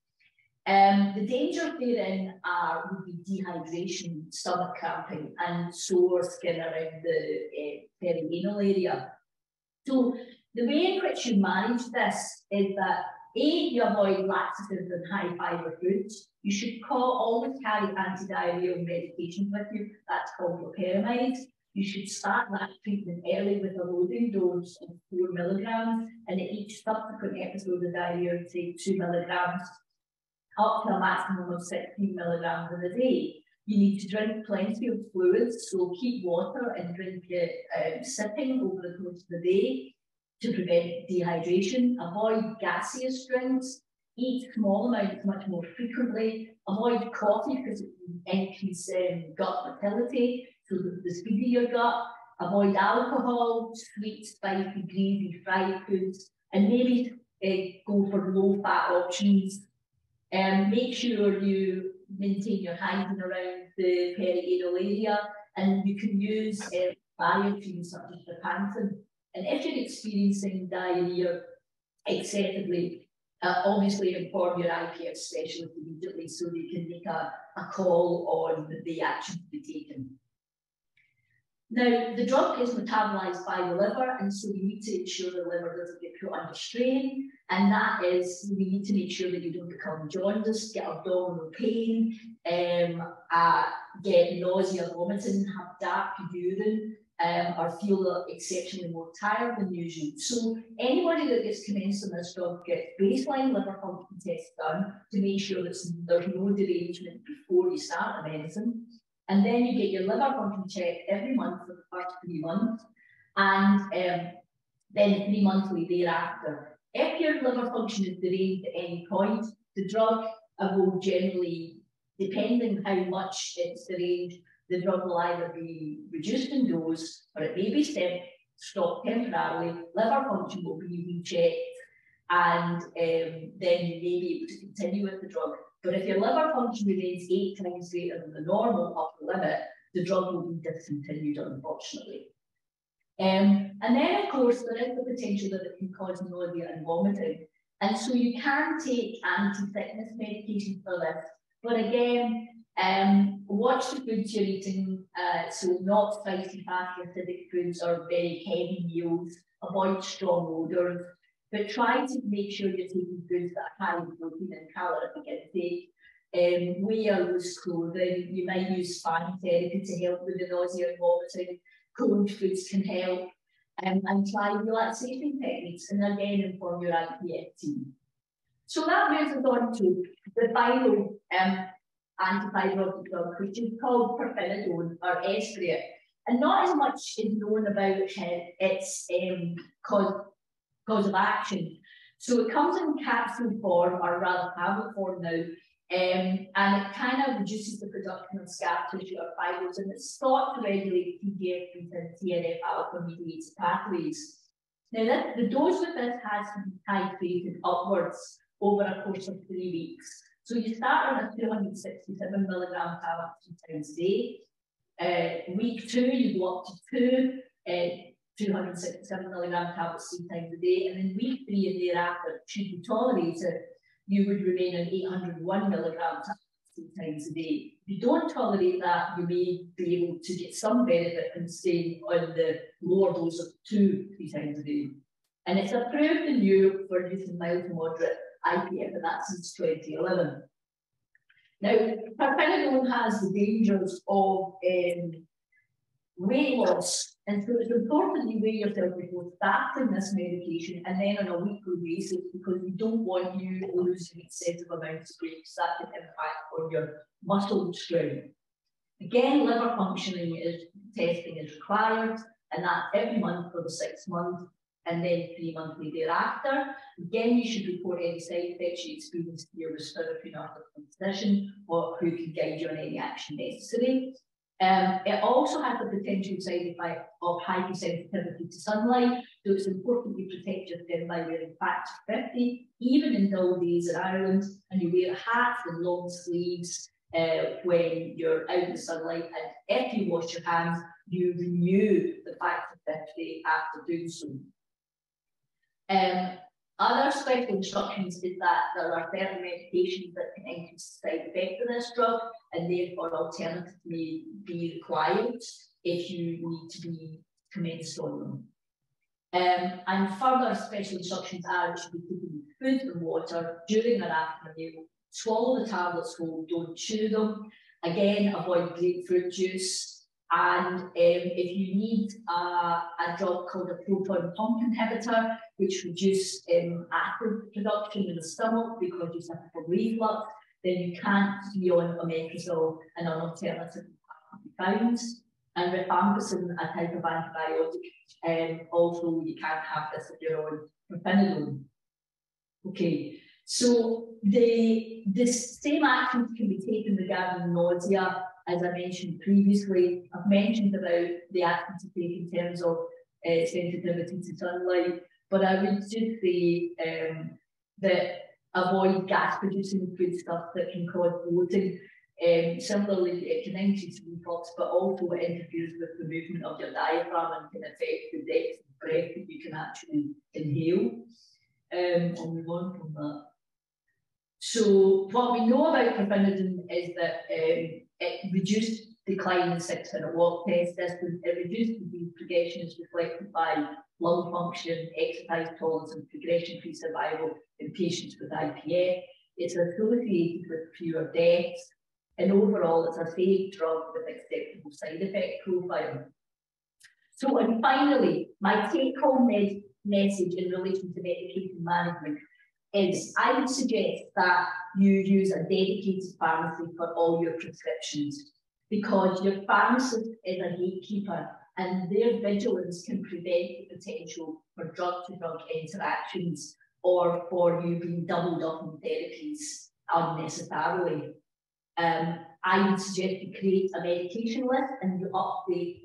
The danger therein would be dehydration, stomach cramping, and sore skin around the perianal area. So the way in which you manage this is that you avoid laxatives and high fibre foods. You should always carry anti-diarrheal medication with you. That's called loperamide. You should start that treatment early with a loading dose of 4 milligrams, and at each subsequent episode of diarrhea, take 2 milligrams, up to a maximum of 16 milligrams in a day. You need to drink plenty of fluids, so keep water and drink it sipping over the course of the day to prevent dehydration. Avoid gaseous drinks. Eat small amounts much more frequently. Avoid coffee because it can increase gut motility, so the speed of your gut. Avoid alcohol, sweet, spicy, greasy, fried foods, and maybe go for low-fat options. Make sure you maintain your hygiene around the perianal area, and you can use barrier creams such as the Panthen. And if you're experiencing diarrhea excessively, obviously inform your IPF specialist immediately so they can make a call on the action to be taken. Now, the drug is metabolized by the liver, and so we need to ensure the liver doesn't get put under strain, and that is, we need to make sure that you don't become jaundiced, get abdominal pain, get nausea, vomiting, have dark urine, or feel exceptionally more tired than usual. So anybody that gets commenced on this drug gets baseline liver function tests done to make sure that there's no derangement before you start the medicine. And then you get your liver function checked every month for the first 3 months, and then 3 monthly thereafter. If your liver function is deranged at any point, the drug will generally, depending how much it's deranged, the drug will either be reduced in dose, or it may be stopped temporarily. Liver function will be rechecked, and then you may be able to continue with the drug. But if your liver function remains 8 times greater than the normal upper limit, the drug will be discontinued, unfortunately. And then, of course, there is the potential that it can cause nausea and vomiting. And so you can take anti-sickness medication for this. But again, watch the foods you're eating, so not spicy, fatty, acidic foods or very heavy meals. Avoid strong odours. But try to make sure you're taking foods that are high in protein and calorific intake. Wear loose clothing. You might use fan therapy to help with the nausea and vomiting. Cold foods can help. And try relaxation techniques. And again, inform your IPF team. So that moves us on to the final antifibrotic drug, which is called pirfenidone or Esbriet. And not as much is known about its cause of action. So it comes in capsule form, or rather tablet form now, and it kind of reduces the production of scar tissue or fibers, and it's thought to regulate TGF-beta and TNF-alpha mediated pathways. Now, the dose with this has to be titrated upwards over a course of 3 weeks. So you start on a 267 milligram tablet 2 times a day. Week 2, you go up to 267 milligram tablets 3 times a day, and in week 3 and thereafter, should you tolerate it, you would remain on 801 milligram tablets 3 times a day. If you don't tolerate that, you may be able to get some benefit from staying on the lower dose of 2-3 times a day. And it's approved in Europe for use in mild to moderate IPF, and that's since 2011. Now, pirfenidone has the dangers of weight loss. And so it's important you weigh yourself before starting this medication and then on a weekly basis, because we don't want you losing excessive amounts of weight because that can impact on your muscle strength. Again, liver functioning testing is required, and that's every month for the 6 months and then 3 monthly thereafter. Again, you should report any side effects you experience to your respiratory nurse or physician, or who can guide you on any action necessary. It also has the potential side effect of hypersensitivity to sunlight, so it's important you protect your skin by wearing factor 50, even in dull days in Ireland, and you wear hats and long sleeves when you're out in the sunlight, and if you wash your hands, you renew the factor 50 after doing so. Other special instructions is that there are certain medications that can increase the side effect of this drug, and therefore alternatives may be required if you need to be commenced on them. And further special instructions are it should be taken with food and water during or after a meal. Swallow the tablets whole, don't chew them. Again, avoid grapefruit juice. And if you need a drug called a proton pump inhibitor, which reduces acid production in the stomach because you suffer from reflux, then you can't be on omeprazole, and an alternative can be found. And rifampicin, a type of antibiotic, also you can't have this if you're on pirfenidone. Okay, so the same actions can be taken regarding nausea. As I mentioned previously, I've mentioned about the actions to take in terms of sensitivity to sunlight, but I would just say that avoid gas-producing foodstuff that can cause bloating. Similarly, it can increase reflux, but also it interferes with the movement of your diaphragm and can affect the depth of breath that you can actually inhale. I'll move on from that. So what we know about pirfenidone is that it reduced decline in 6-minute walk test distance. It reduced disease progression as reflected by lung function, exercise tolerance, and progression-free survival in patients with IPF. It's associated with fewer deaths, and overall, it's a safe drug with acceptable side effect profile. So, and finally, my take-home message in relation to medication management is I would suggest that you use a dedicated pharmacy for all your prescriptions, because your pharmacist is a gatekeeper and their vigilance can prevent the potential for drug-to-drug interactions or for you being doubled up in therapies unnecessarily. I would suggest you create a medication list and you update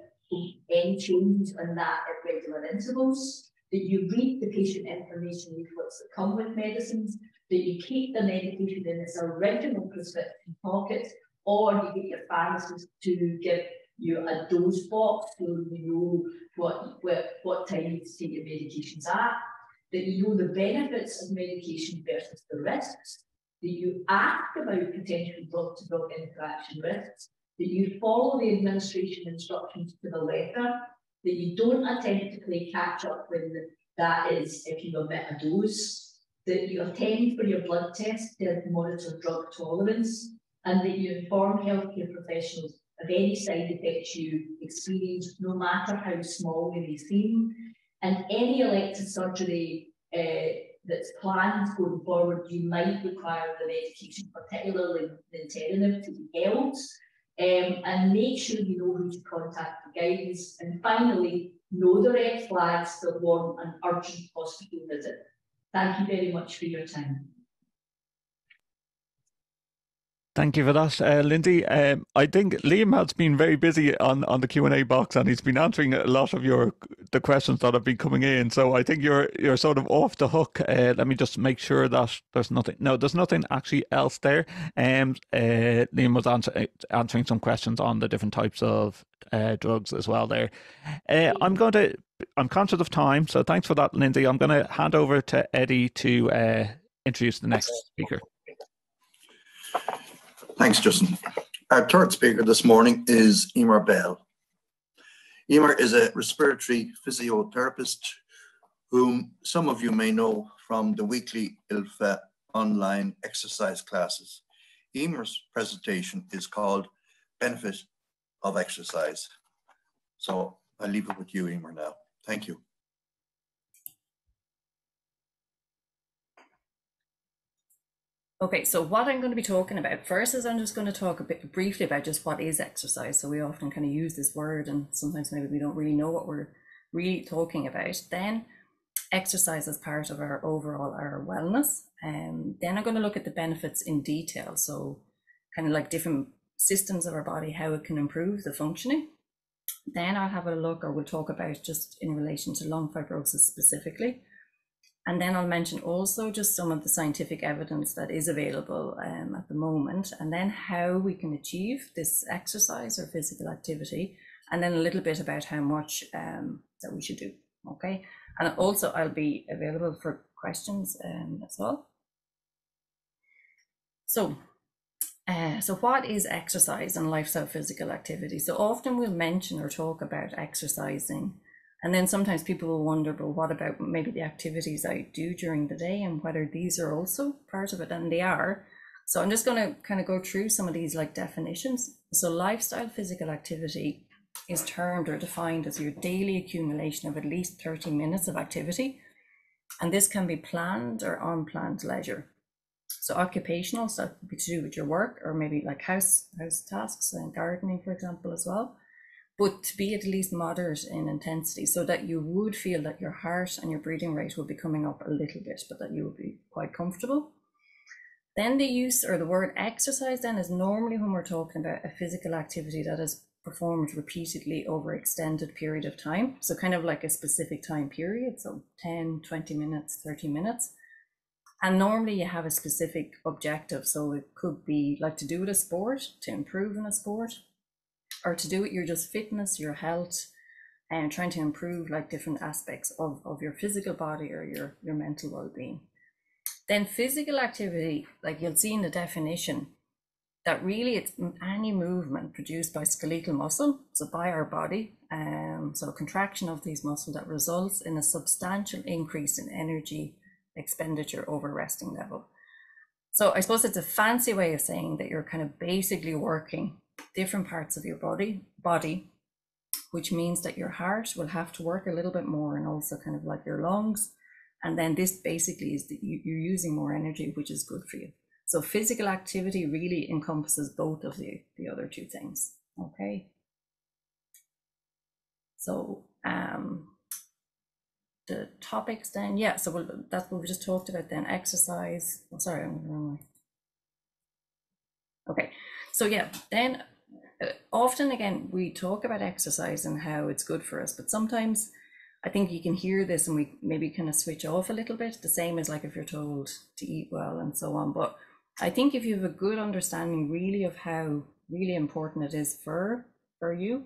any changes on that at regular intervals, that you read the patient information leaflets that come with medicines, that you keep the medication in its original prescription pocket, or you get your pharmacist to give you a dose box so you know what time you take your medications at, that you know the benefits of medication versus the risks, that you ask about potential drug-to-drug interaction risks, that you follow the administration instructions to the letter, that you don't attempt to play catch-up when that is if you omit a dose, that you attend for your blood test to monitor drug tolerance, and that you inform healthcare professionals of any side effects you experience, no matter how small they may seem, and any elective surgery that's planned going forward, you might require the medication, particularly nintedanib, to be held, and make sure you know who to contact for guidance, and finally, know the red flags that warrant an urgent hospital visit. Thank you very much for your time. Thank you for that, Lindsay. I think Liam has been very busy on the Q&A box, and he's been answering a lot of the questions that have been coming in. So I think you're sort of off the hook. Let me just make sure that there's nothing. No, there's nothing actually else there. Liam was answering some questions on the different types of drugs as well there. I'm conscious of time, so thanks for that, Lindsay. I'm going to hand over to Eddie to introduce the next speaker. Thanks, Justin. Our third speaker this morning is Eimear Bell. Eimear is a respiratory physiotherapist whom some of you may know from the weekly ILFA online exercise classes. Eimear's presentation is called Benefit of Exercise. So I'll leave it with you, Eimear, now. Thank you. Okay, so what I'm going to be talking about first is I'm just going to talk a bit briefly about just what is exercise. So we often kind of use this word and sometimes maybe we don't really know what we're really talking about. Then exercise as part of our overall our wellness. And then I'm going to look at the benefits in detail. So kind of like different systems of our body, how it can improve the functioning. Then I'll have a look, or we'll talk about just in relation to lung fibrosis specifically. And then I'll mention also just some of the scientific evidence that is available at the moment, and then how we can achieve this exercise or physical activity, and then a little bit about how much that we should do. Okay, and also I'll be available for questions as well. So what is exercise and lifestyle physical activity? So often we'll mention or talk about exercising, and then sometimes people will wonder, but what about maybe the activities I do during the day and whether these are also part of it, and they are. So I'm just going to kind of go through some of these like definitions. So lifestyle physical activity is termed or defined as your daily accumulation of at least 30 minutes of activity. And this can be planned or unplanned leisure. So occupational, so that could be to do with your work or maybe like house tasks and gardening, for example, as well. But to be at least moderate in intensity so that you would feel that your heart and your breathing rate will be coming up a little bit, but that you will be quite comfortable. Then the use or the word exercise then is normally when we're talking about a physical activity that is performed repeatedly over an extended period of time. So kind of like a specific time period, so 10, 20 minutes, 30 minutes. And normally you have a specific objective. So it could be like to do with a sport, to improve in a sport, or to do with your just fitness, your health, and trying to improve like different aspects of your physical body or your mental well-being. Then physical activity, like you'll see in the definition, that really it's any movement produced by skeletal muscle, so by our body, so a contraction of these muscles that results in a substantial increase in energy expenditure over resting level. So I suppose it's a fancy way of saying that you're kind of basically working different parts of your body, which means that your heart will have to work a little bit more, and also kind of like your lungs. And then this basically is that you're using more energy, which is good for you. So physical activity really encompasses both of the other two things. Okay. So the topics then, yeah, so that's what we just talked about then, exercise. Oh, sorry, I'm the wrong way. Okay, so yeah, then often again, we talk about exercise and how it's good for us, but sometimes I think you can hear this and we maybe kind of switch off a little bit, the same as like if you're told to eat well and so on. But I think if you have a good understanding really of how really important it is for you,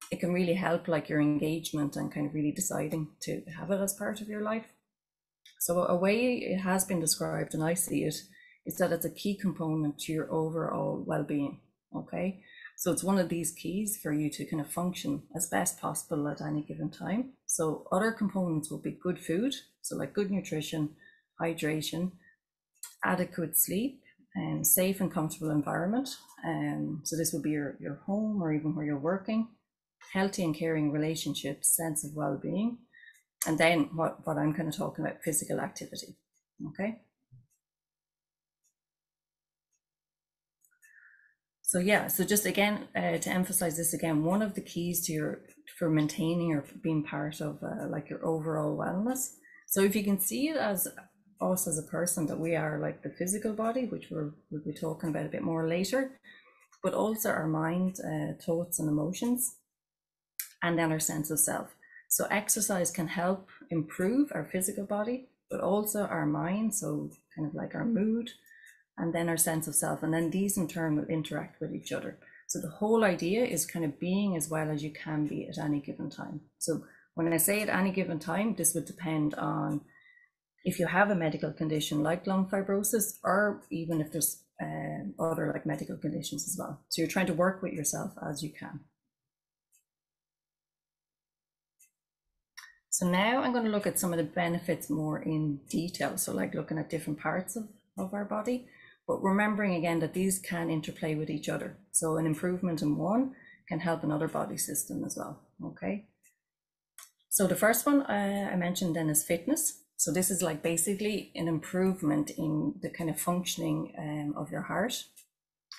it can really help like your engagement and kind of really deciding to have it as part of your life. So a way it has been described, and I see it, is that it's a key component to your overall well-being. Okay, so it's one of these keys for you to kind of function as best possible at any given time. So other components will be good food, so like good nutrition, hydration, adequate sleep, and safe and comfortable environment. So this will be your home or even where you're working, healthy and caring relationships, sense of well-being, and then what I'm kind of talking about, physical activity. Okay. So yeah, so just again, to emphasize this again, one of the keys to for maintaining or being part of like your overall wellness. So if you can see it as us as a person, that we are like the physical body, which we'll be talking about a bit more later, but also our mind, thoughts and emotions, and then our sense of self. So exercise can help improve our physical body, but also our mind, so kind of like our mood, and then our sense of self, and then these in turn will interact with each other. So the whole idea is kind of being as well as you can be at any given time. So when I say at any given time, this would depend on if you have a medical condition like lung fibrosis, or even if there's other like medical conditions as well. So you're trying to work with yourself as you can. So now I'm going to look at some of the benefits more in detail. So like looking at different parts of our body, but remembering again that these can interplay with each other. So an improvement in one can help another body system as well. Okay. So the first one I mentioned then is fitness. So this is like basically an improvement in the kind of functioning of your heart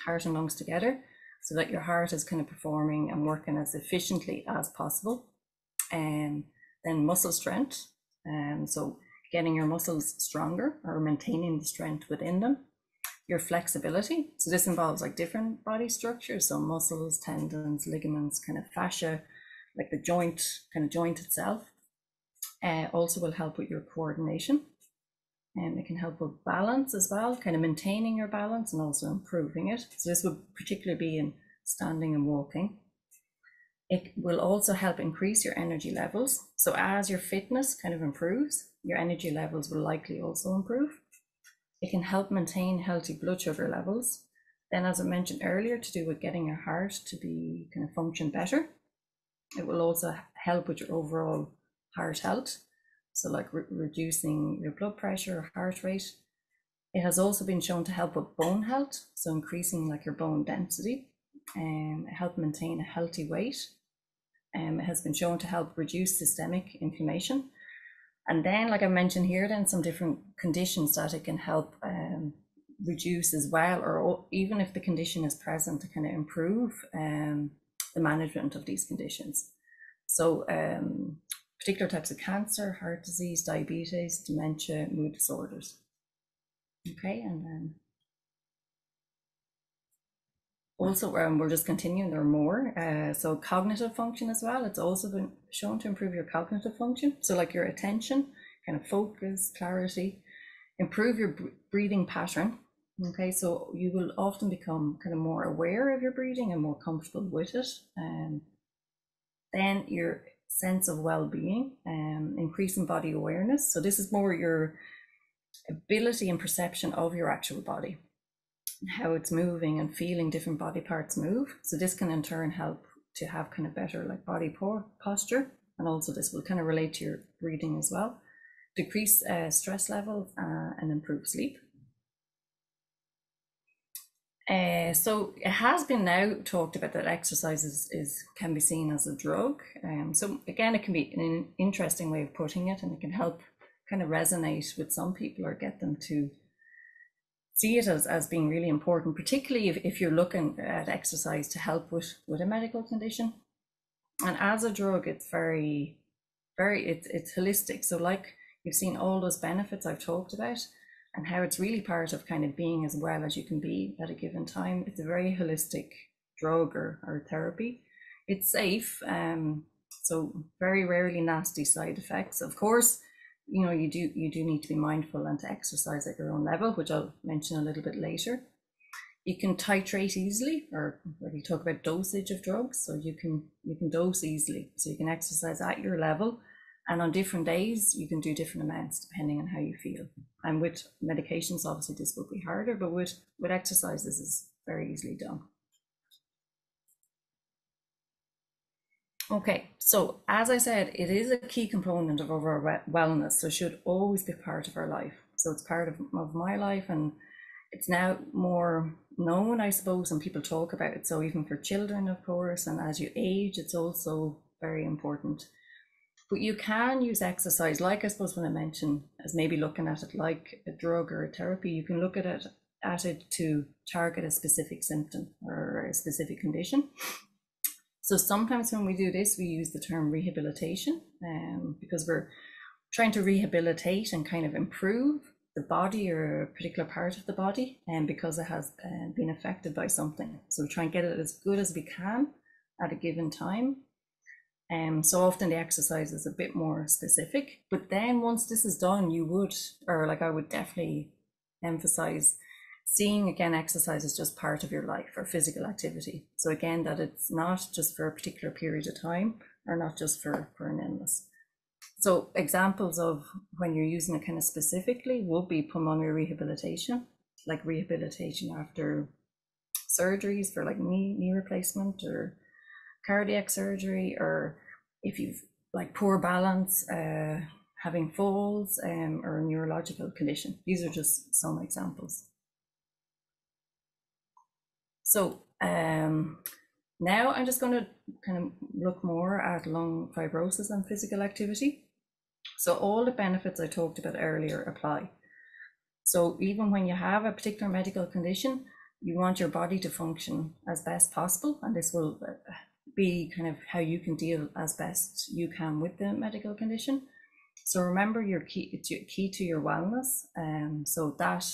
and lungs together, so that your heart is kind of performing and working as efficiently as possible. And then muscle strength. So getting your muscles stronger or maintaining the strength within them. Your flexibility. So this involves like different body structures. So muscles, tendons, ligaments, kind of fascia, like the joint itself. Also will help with your coordination. And it can help with balance as well, kind of maintaining your balance and also improving it. So this would particularly be in standing and walking. It will also help increase your energy levels. So as your fitness kind of improves, your energy levels will likely also improve. It can help maintain healthy blood sugar levels. Then, as I mentioned earlier, to do with getting your heart to be kind of function better. It will also help with your overall heart health. So like reducing your blood pressure or heart rate. It has also been shown to help with bone health. So increasing like your bone density and help maintain a healthy weight. It has been shown to help reduce systemic inflammation. And then, like I mentioned here, then some different conditions that it can help reduce as well, or even if the condition is present, to kind of improve the management of these conditions. So particular types of cancer, heart disease, diabetes, dementia, mood disorders. Okay, and then also we're just continuing, there are more. So cognitive function as well. It's also been shown to improve your cognitive function. So like your attention, kind of focus, clarity, improve your breathing pattern. Okay, so you will often become kind of more aware of your breathing and more comfortable with it. Then your sense of well-being, increasing body awareness. So this is more your ability and perception of your actual body, how it's moving and feeling different body parts move. So this can in turn help to have kind of better like body posture, and also this will kind of relate to your breathing as well. Decrease stress levels and improve sleep. So it has been now talked about that exercise can be seen as a drug. So again, it can be an interesting way of putting it, and it can help kind of resonate with some people or get them to see it as being really important, particularly if you're looking at exercise to help with a medical condition. And as a drug, it's it's holistic. So like you've seen all those benefits I've talked about, and how it's really part of kind of being as well as you can be at a given time. It's a very holistic drug or therapy. It's safe, so very rarely nasty side effects. Of course, you know, you do need to be mindful and to exercise at your own level, which I'll mention a little bit later. You can titrate easily, or when you talk about dosage of drugs, so you can dose easily. So you can exercise at your level, and on different days you can do different amounts depending on how you feel. And with medications, obviously this will be harder, but with exercise this is very easily done. Okay, so as I said, it is a key component of our wellness, so it should always be part of our life. So it's part of my life, and it's now more known, I suppose, and people talk about it. So even for children, of course, and as you age, it's also very important. But you can use exercise, like I suppose when I mentioned, as maybe looking at it like a drug or a therapy, you can look at it to target a specific symptom or a specific condition. So sometimes when we do this, we use the term rehabilitation, because we're trying to rehabilitate and kind of improve the body or a particular part of the body, and because it has been affected by something. So we try and get it as good as we can at a given time. So often the exercise is a bit more specific, but then once this is done, I would definitely emphasize seeing again exercise is just part of your life or physical activity. So again, that it's not just for a particular period of time or not just for an illness. So examples of when you're using it kind of specifically would be pulmonary rehabilitation, like rehabilitation after surgeries for like knee replacement or cardiac surgery, or if you've like poor balance, having falls, or a neurological condition. These are just some examples. So Now I'm just going to kind of look more at lung fibrosis and physical activity. So all the benefits I talked about earlier apply. So even when you have a particular medical condition, you want your body to function as best possible, and this will be kind of how you can deal as best you can with the medical condition. So remember, your key to your wellness, so that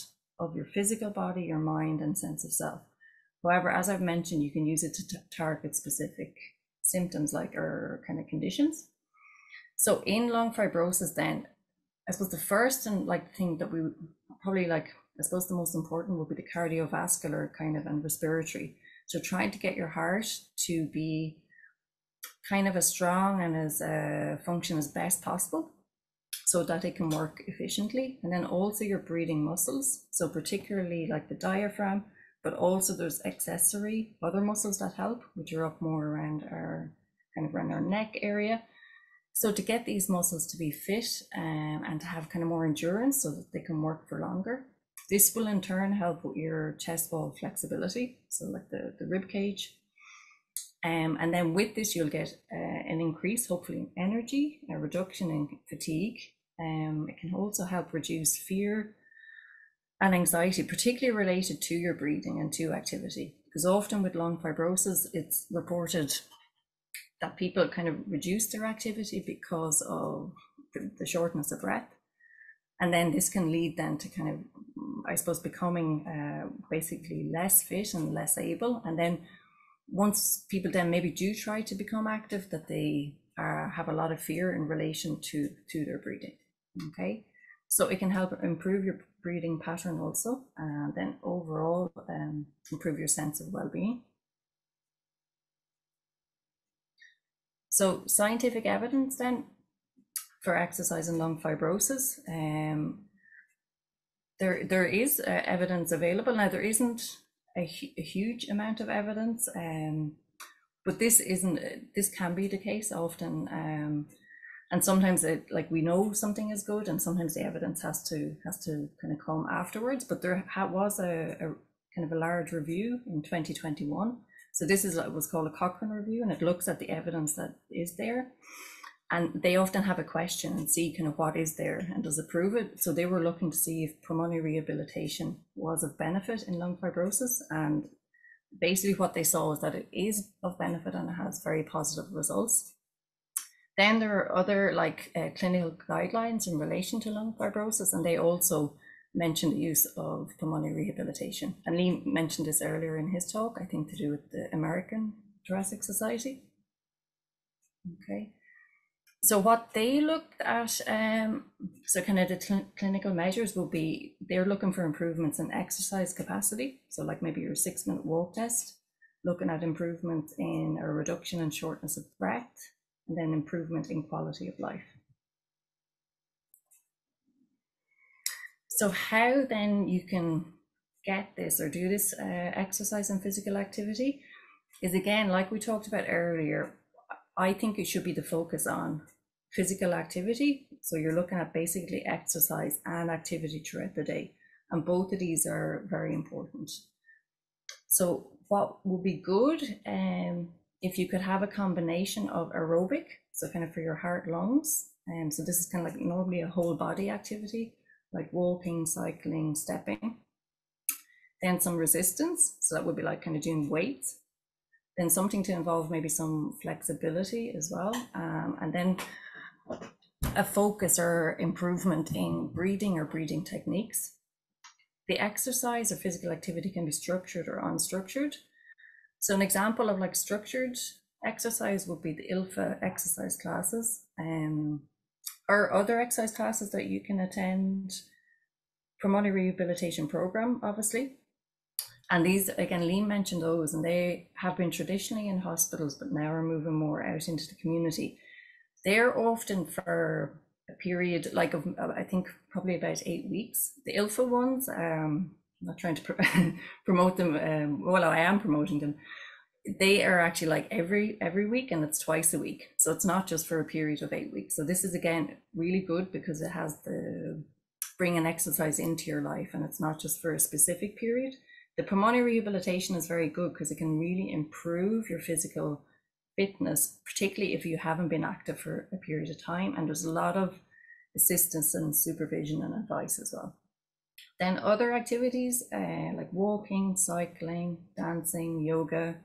of your physical body, your mind, and sense of self. However, as I've mentioned, you can use it to target specific symptoms or kind of conditions. So in lung fibrosis, then, I suppose the first and thing that we probably I suppose the most important would be the cardiovascular kind of and respiratory. So trying to get your heart to be kind of as strong and as function as best possible, so that it can work efficiently. And then also your breathing muscles, so particularly like the diaphragm, but also there's accessory other muscles that help, which are up more around our neck area. So to get these muscles to be fit and to have kind of more endurance so that they can work for longer. This will in turn help with your chest wall flexibility, so like the rib cage. And then with this, you'll get an increase, hopefully, in energy, a reduction in fatigue. It can also help reduce fear and anxiety, particularly related to your breathing and to activity. Because often with lung fibrosis, it's reported that people kind of reduce their activity because of the shortness of breath. And then this can lead then to kind of, I suppose, becoming basically less fit and less able. And then once people then maybe do try to become active, that they have a lot of fear in relation to their breathing. Okay, so it can help improve your breathing pattern also, and then overall improve your sense of well-being. So scientific evidence then for exercise and lung fibrosis. There is evidence available. Now there isn't a huge amount of evidence, but this can be the case often, and sometimes we know something is good, and sometimes the evidence has to kind of come afterwards. But there was a kind of a large review in 2021. So this is what's called a Cochrane review, and it looks at the evidence that is there. And they often have a question and see kind of what is there and does it prove it. So they were looking to see if pulmonary rehabilitation was of benefit in lung fibrosis. And basically what they saw is that it is of benefit and it has very positive results. Then there are other clinical guidelines in relation to lung fibrosis, and they also mentioned the use of pulmonary rehabilitation. And Lee mentioned this earlier in his talk, I think to do with the American Thoracic Society. Okay. So what they looked at, so kind of the clinical measures will be, they're looking for improvements in exercise capacity. So like maybe your 6-minute walk test, looking at improvement in a reduction in shortness of breath, and then improvement in quality of life. So how then you can get this or do this exercise and physical activity is, again, like we talked about earlier, I think it should be the focus on physical activity. So you're looking at basically exercise and activity throughout the day. And both of these are very important. So what would be good if you could have a combination of aerobic, so kind of for your heart, lungs. So this is kind of like normally a whole body activity, like walking, cycling, stepping. Then some resistance, so that would be like kind of doing weights. Then something to involve maybe some flexibility as well. And then a focus or improvement in breathing or breathing techniques. The exercise or physical activity can be structured or unstructured. So an example of like structured exercise would be the ILFA exercise classes, or other exercise classes that you can attend, pulmonary rehabilitation program, obviously. And these, again, Liam mentioned those, and they have been traditionally in hospitals, but now are moving more out into the community. They're often for a period like of, I think, probably about 8 weeks. The ILFA ones, I'm not trying to promote them, well, I am promoting them. They are actually like every week, and it's twice a week. So it's not just for a period of 8 weeks. So this is, again, really good because it has the bring an exercise into your life, and it's not just for a specific period. The pulmonary rehabilitation is very good because it can really improve your physical fitness, particularly if you haven't been active for a period of time, and there's a lot of assistance and supervision and advice as well. Then other activities like walking, cycling, dancing, yoga,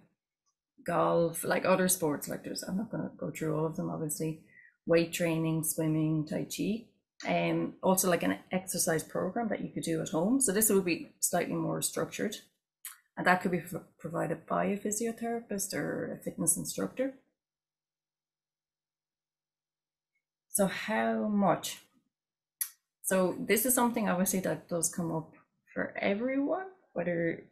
golf, like other sports, like I'm not going to go through all of them obviously, weight training, swimming, tai chi, also like an exercise program that you could do at home. So this will be slightly more structured, and that could be provided by a physiotherapist or a fitness instructor. So how much? So this is something obviously that does come up for everyone, whether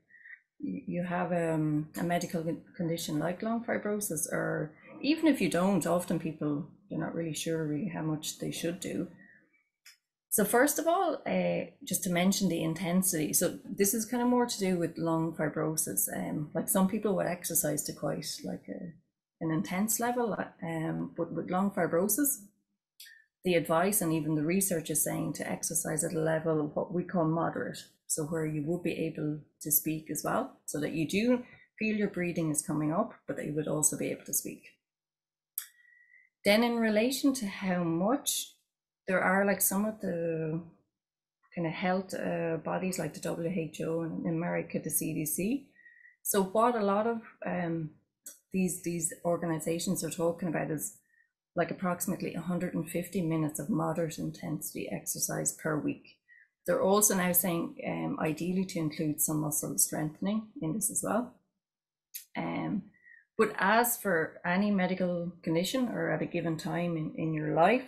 you have a medical condition like lung fibrosis, or even if you don't, often people, they're not really sure really how much they should do. So first of all, just to mention the intensity. So this is kind of more to do with lung fibrosis. Like some people would exercise to quite like an intense level, but with lung fibrosis, the advice and even the research is saying to exercise at a level of what we call moderate. So where you will be able to speak as well, so that you do feel your breathing is coming up, but that you would also be able to speak. Then in relation to how much, there are like some of the kind of health bodies like the WHO and in America, the CDC. So what a lot of these organizations are talking about is like approximately 150 minutes of moderate intensity exercise per week. They're also now saying ideally to include some muscle strengthening in this as well. But as for any medical condition or at a given time in your life,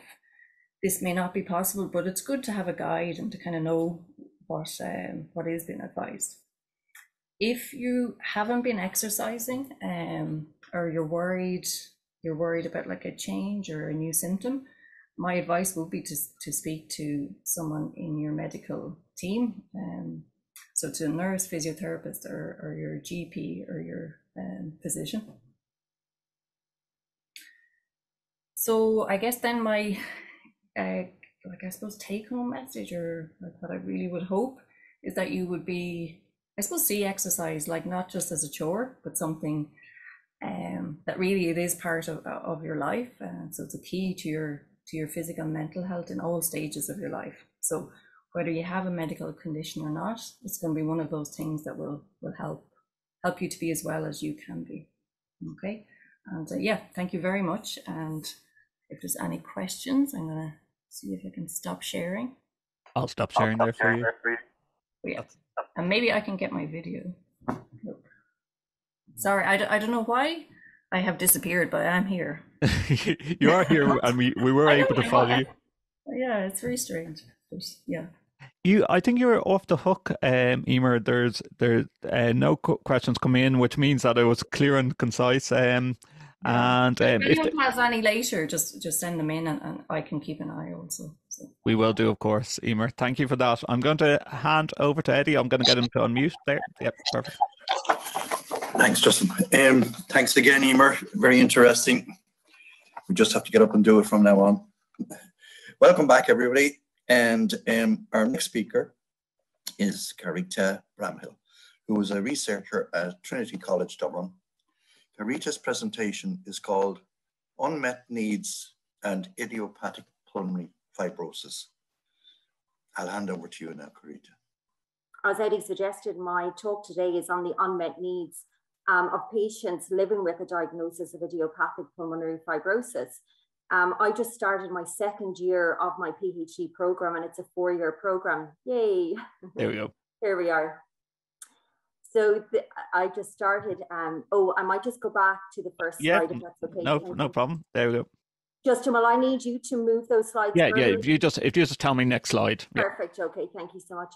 this may not be possible, but it's good to have a guide and to kind of know what is being advised. If you haven't been exercising or you're worried about like a change or a new symptom, my advice would be to speak to someone in your medical team. So to a nurse, physiotherapist, or your GP or your physician. So I guess then my, like I suppose take home message, or like what I really would hope, is that you would be, I suppose, see exercise like not just as a chore, but something that really it is part of your life. So it's a key to your physical and mental health in all stages of your life. So whether you have a medical condition or not, it's going to be one of those things that will help you to be as well as you can be. Okay, and yeah, thank you very much. And if there's any questions, I'm going to see if I can stop sharing. I'll stop sharing there for you. Yeah, and maybe I can get my video. Nope. Sorry, I don't know why I have disappeared, but I'm here. You are here, and we were able to follow you. Yeah, it's very strange. But yeah. I think you're off the hook, Eimear. There's no questions come in, which means that it was clear and concise. And if anyone has any later, just send them in, and I can keep an eye also. So. We will do, of course, Eimear. Thank you for that. I'm going to hand over to Eddie. I'm going to get him to unmute there. Yep, perfect. Thanks, Justin. Thanks again, Eimear. Very interesting. We just have to get up and do it from now on. Welcome back, everybody. And our next speaker is Carita Bramhill, who is a researcher at Trinity College, Dublin. Carita's presentation is called Unmet Needs and Idiopathic Pulmonary Fibrosis. I'll hand over to you now, Carita. As Eddie suggested, my talk today is on the unmet needs of patients living with a diagnosis of idiopathic pulmonary fibrosis. I just started my second year of my PhD program, and it's a 4-year program. Yay! There we go. Here we are. So I just started. I might just go back to the first slide if that's okay. No problem. There we go. Justin, will I need you to move those slides? Yeah. If you just tell me next slide. Perfect. Yeah. Okay. Thank you so much.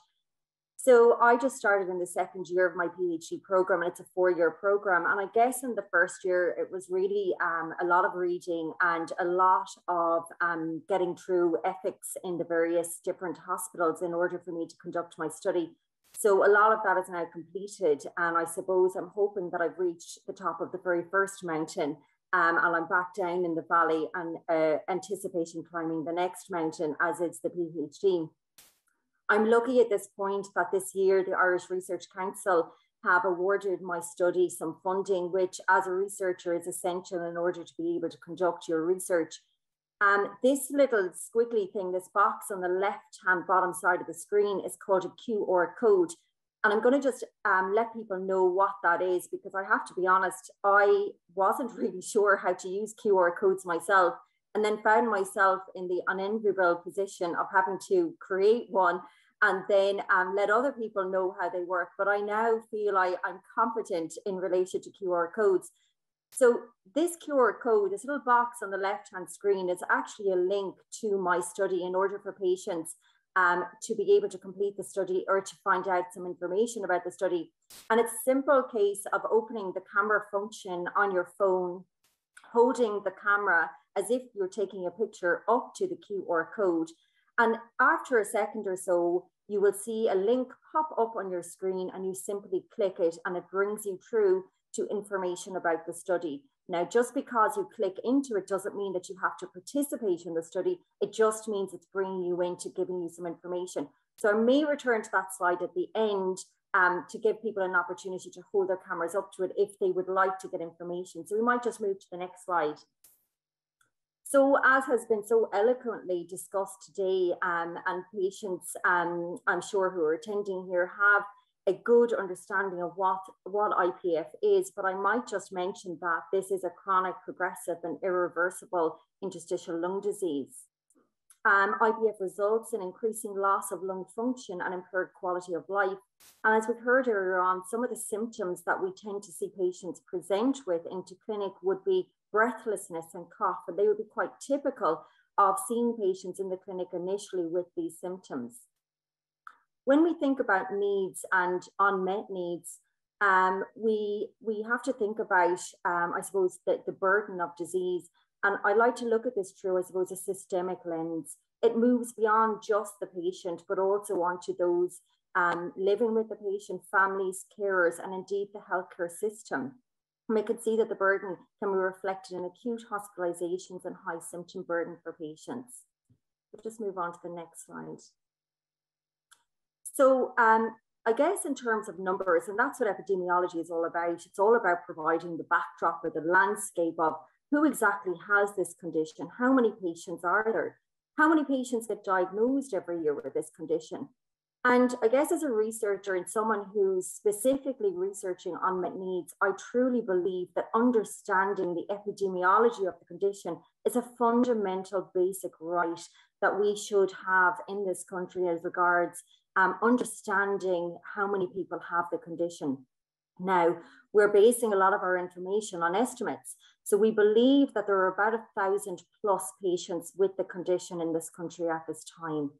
So I just started in the second year of my PhD program, and it's a 4-year program. And I guess in the first year, it was really a lot of reading and a lot of getting through ethics in the various different hospitals in order for me to conduct my study. So a lot of that is now completed. And I suppose I'm hoping that I've reached the top of the very first mountain, and I'm back down in the valley and anticipating climbing the next mountain, as is the PhD. I'm lucky at this point that this year the Irish Research Council have awarded my study some funding, which as a researcher is essential in order to be able to conduct your research. This little squiggly thing, this box on the left-hand bottom side of the screen, is called a QR code. And I'm going to just let people know what that is, because I have to be honest, I wasn't really sure how to use QR codes myself, and then found myself in the unenviable position of having to create one and then let other people know how they work. But I now feel I'm competent in relation to QR codes. So this QR code, this little box on the left-hand screen, is actually a link to my study in order for patients to be able to complete the study or to find out some information about the study. And it's a simple case of opening the camera function on your phone, holding the camera as if you're taking a picture up to the QR code. And after a second or so, you will see a link pop up on your screen, and you simply click it and it brings you through to information about the study. Now, just because you click into it doesn't mean that you have to participate in the study. It just means it's bringing you into giving you some information. So I may return to that slide at the end to give people an opportunity to hold their cameras up to it if they would like to get information. So we might just move to the next slide. So as has been so eloquently discussed today, and patients, I'm sure who are attending here, have a good understanding of what IPF is, but I might just mention that this is a chronic, progressive and irreversible interstitial lung disease. IPF results in increasing loss of lung function and impaired quality of life. And as we heard earlier on, some of the symptoms that we tend to see patients present with into clinic would be breathlessness and cough, and they would be quite typical of seeing patients in the clinic initially with these symptoms. When we think about needs and unmet needs, we have to think about, I suppose, the burden of disease. And I like to look at this through, I suppose, a systemic lens. It moves beyond just the patient, but also onto those living with the patient, families, carers, and indeed the healthcare system. And we can see that the burden can be reflected in acute hospitalizations and high symptom burden for patients. We'll just move on to the next slide. So I guess in terms of numbers, and that's what epidemiology is all about. It's all about providing the backdrop or the landscape of who exactly has this condition, how many patients are there, how many patients get diagnosed every year with this condition. And I guess as a researcher and someone who's specifically researching unmet needs, I truly believe that understanding the epidemiology of the condition is a fundamental basic right that we should have in this country as regards understanding how many people have the condition. Now, we're basing a lot of our information on estimates. So we believe that there are about 1,000 plus patients with the condition in this country at this time.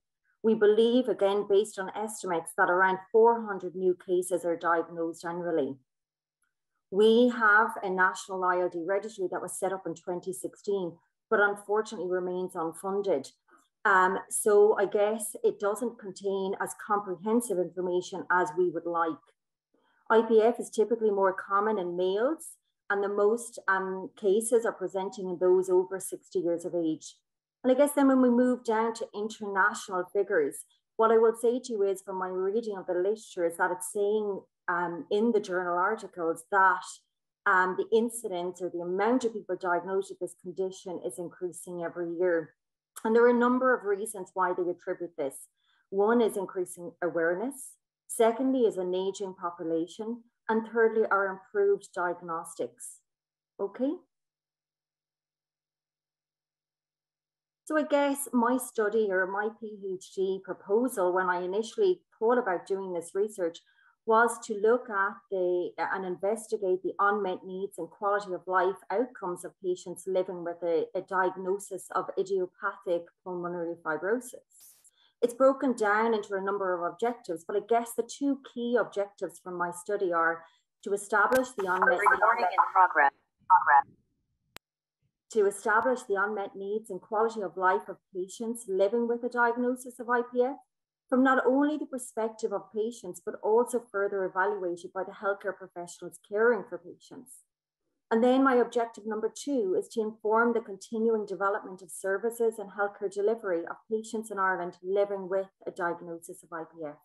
We believe, again, based on estimates, that around 400 new cases are diagnosed annually. We have a national ILD registry that was set up in 2016, but unfortunately remains unfunded. So I guess it doesn't contain as comprehensive information as we would like. IPF is typically more common in males, and the most cases are presenting in those over 60 years of age. And I guess then when we move down to international figures, what I will say to you is, from my reading of the literature, is that it's saying in the journal articles that the incidence or the amount of people diagnosed with this condition is increasing every year. And there are a number of reasons why they attribute this. One is increasing awareness. Secondly is an aging population. And thirdly are improved diagnostics. Okay. So I guess my study or my PhD proposal, when I initially thought about doing this research, was to look at and investigate the unmet needs and quality of life outcomes of patients living with a diagnosis of idiopathic pulmonary fibrosis. It's broken down into a number of objectives, but I guess the two key objectives from my study are to establish the unmet needs and quality of life of patients living with a diagnosis of IPF, from not only the perspective of patients, but also further evaluated by the healthcare professionals caring for patients. And then my objective number 2 is to inform the continuing development of services and healthcare delivery of patients in Ireland living with a diagnosis of IPF.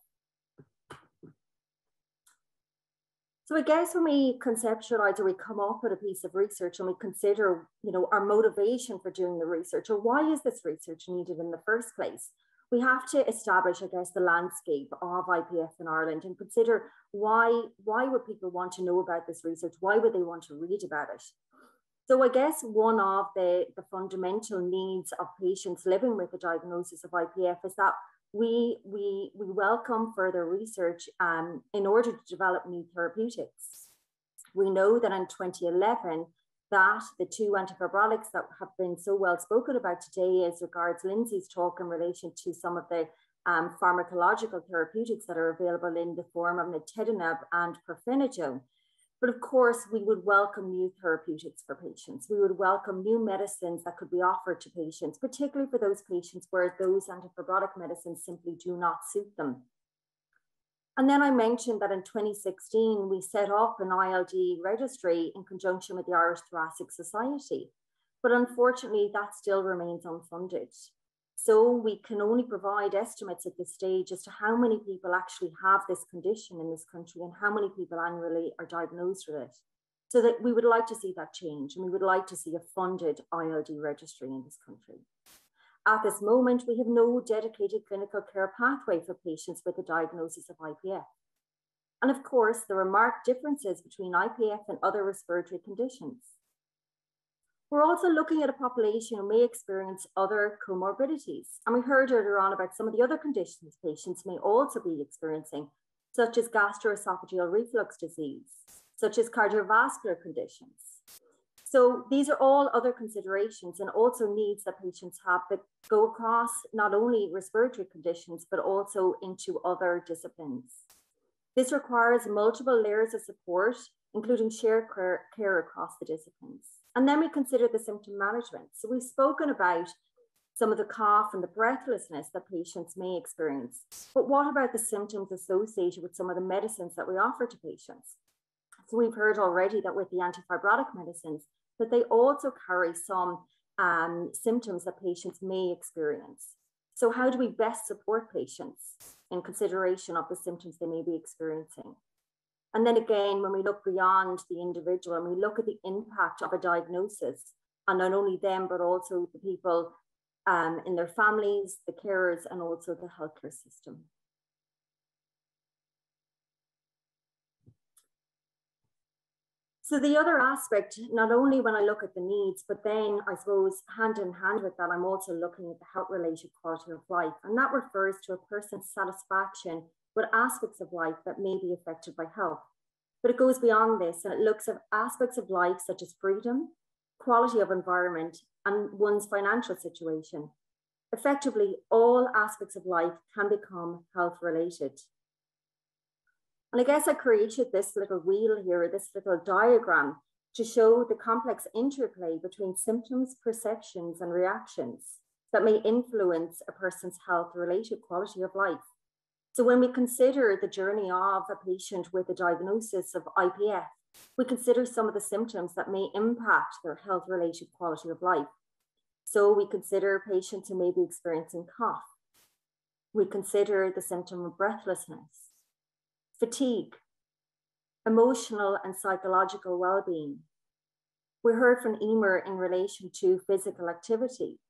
So I guess when we conceptualize or we come up with a piece of research and we consider, our motivation for doing the research, or why is this research needed in the first place, we have to establish, I guess, the landscape of IPF in Ireland and consider why would people want to know about this research? Why would they want to read about it? So I guess one of the fundamental needs of patients living with a diagnosis of IPF is that we welcome further research in order to develop new therapeutics. We know that in 2011, that the two antifibrotics that have been so well spoken about today as regards Lindsay's talk in relation to some of the pharmacological therapeutics that are available in the form of nintedanib and pirfenidone. But of course, we would welcome new therapeutics for patients. We would welcome new medicines that could be offered to patients, particularly for those patients where those antifibrotic medicines simply do not suit them. And then I mentioned that in 2016, we set up an ILD registry in conjunction with the Irish Thoracic Society. But unfortunately, that still remains unfunded. So we can only provide estimates at this stage as to how many people actually have this condition in this country and how many people annually are diagnosed with it. So that we would like to see that change, and we would like to see a funded ILD registry in this country. At this moment, we have no dedicated clinical care pathway for patients with a diagnosis of IPF. And of course, there are marked differences between IPF and other respiratory conditions. We're also looking at a population who may experience other comorbidities. And we heard earlier on about some of the other conditions patients may also be experiencing, such as gastroesophageal reflux disease, such as cardiovascular conditions. So these are all other considerations and also needs that patients have that go across not only respiratory conditions, but also into other disciplines. This requires multiple layers of support, including shared care across the disciplines. And then we consider the symptom management. So we've spoken about some of the cough and the breathlessness that patients may experience. But what about the symptoms associated with some of the medicines that we offer to patients? So we've heard already that with the antifibrotic medicines, that they also carry some symptoms that patients may experience. So how do we best support patients in consideration of the symptoms they may be experiencing? And then again, when we look beyond the individual and we look at the impact of a diagnosis on not only them, but also the people in their families, the carers, and also the healthcare system. So the other aspect, not only when I look at the needs, but then I suppose hand in hand with that, I'm also looking at the health-related quality of life. And that refers to a person's satisfaction with aspects of life that may be affected by health. But it goes beyond this, and it looks at aspects of life such as freedom, quality of environment, and one's financial situation. Effectively, all aspects of life can become health-related. And I guess I created this little wheel here, this little diagram, to show the complex interplay between symptoms, perceptions, and reactions that may influence a person's health-related quality of life. So when we consider the journey of a patient with a diagnosis of IPF, we consider some of the symptoms that may impact their health-related quality of life. So we consider patients who may be experiencing cough. We consider the symptom of breathlessness, fatigue, emotional and psychological well-being. We heard from Eimear in relation to physical activity.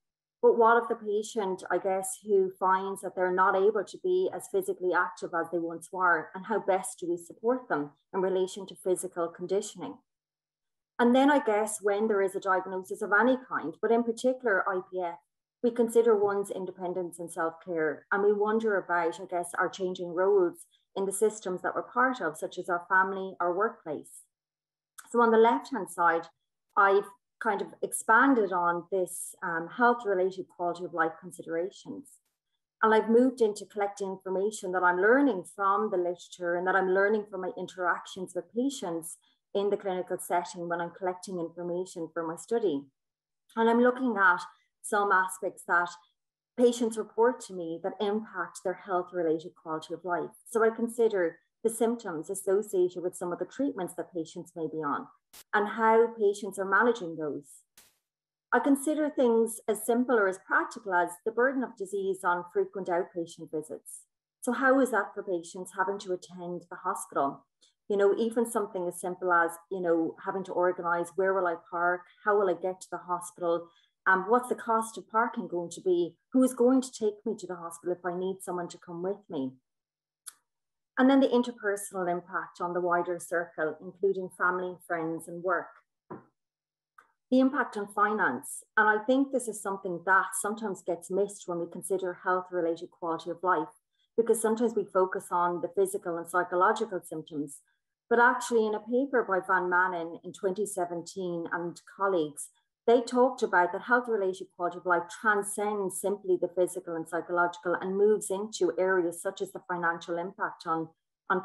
But what of the patient, I guess, who finds that they're not able to be as physically active as they once were, and how best do we support them in relation to physical conditioning? And then I guess when there is a diagnosis of any kind, but in particular IPF, we consider one's independence and self-care, and we wonder about, I guess, our changing roles in the systems that we're part of, such as our family, our workplace. So on the left-hand side, I've kind of expanded on this health-related quality of life considerations. And I've moved into collecting information that I'm learning from the literature and that I'm learning from my interactions with patients in the clinical setting when I'm collecting information for my study. And I'm looking at some aspects that patients report to me that impact their health-related quality of life. So I consider the symptoms associated with some of the treatments that patients may be on and how patients are managing those. I consider things as simple or as practical as the burden of disease on frequent outpatient visits. So how is that for patients having to attend the hospital? You know, even something as simple as, you know, having to organize, where will I park? How will I get to the hospital? What's the cost of parking going to be? Who is going to take me to the hospital if I need someone to come with me? And then the interpersonal impact on the wider circle, including family, friends, and work. The impact on finance. And I think this is something that sometimes gets missed when we consider health-related quality of life, because sometimes we focus on the physical and psychological symptoms. But actually, in a paper by Van Manen in 2017 and colleagues, they talked about that health-related quality of life transcends simply the physical and psychological and moves into areas such as the financial impact on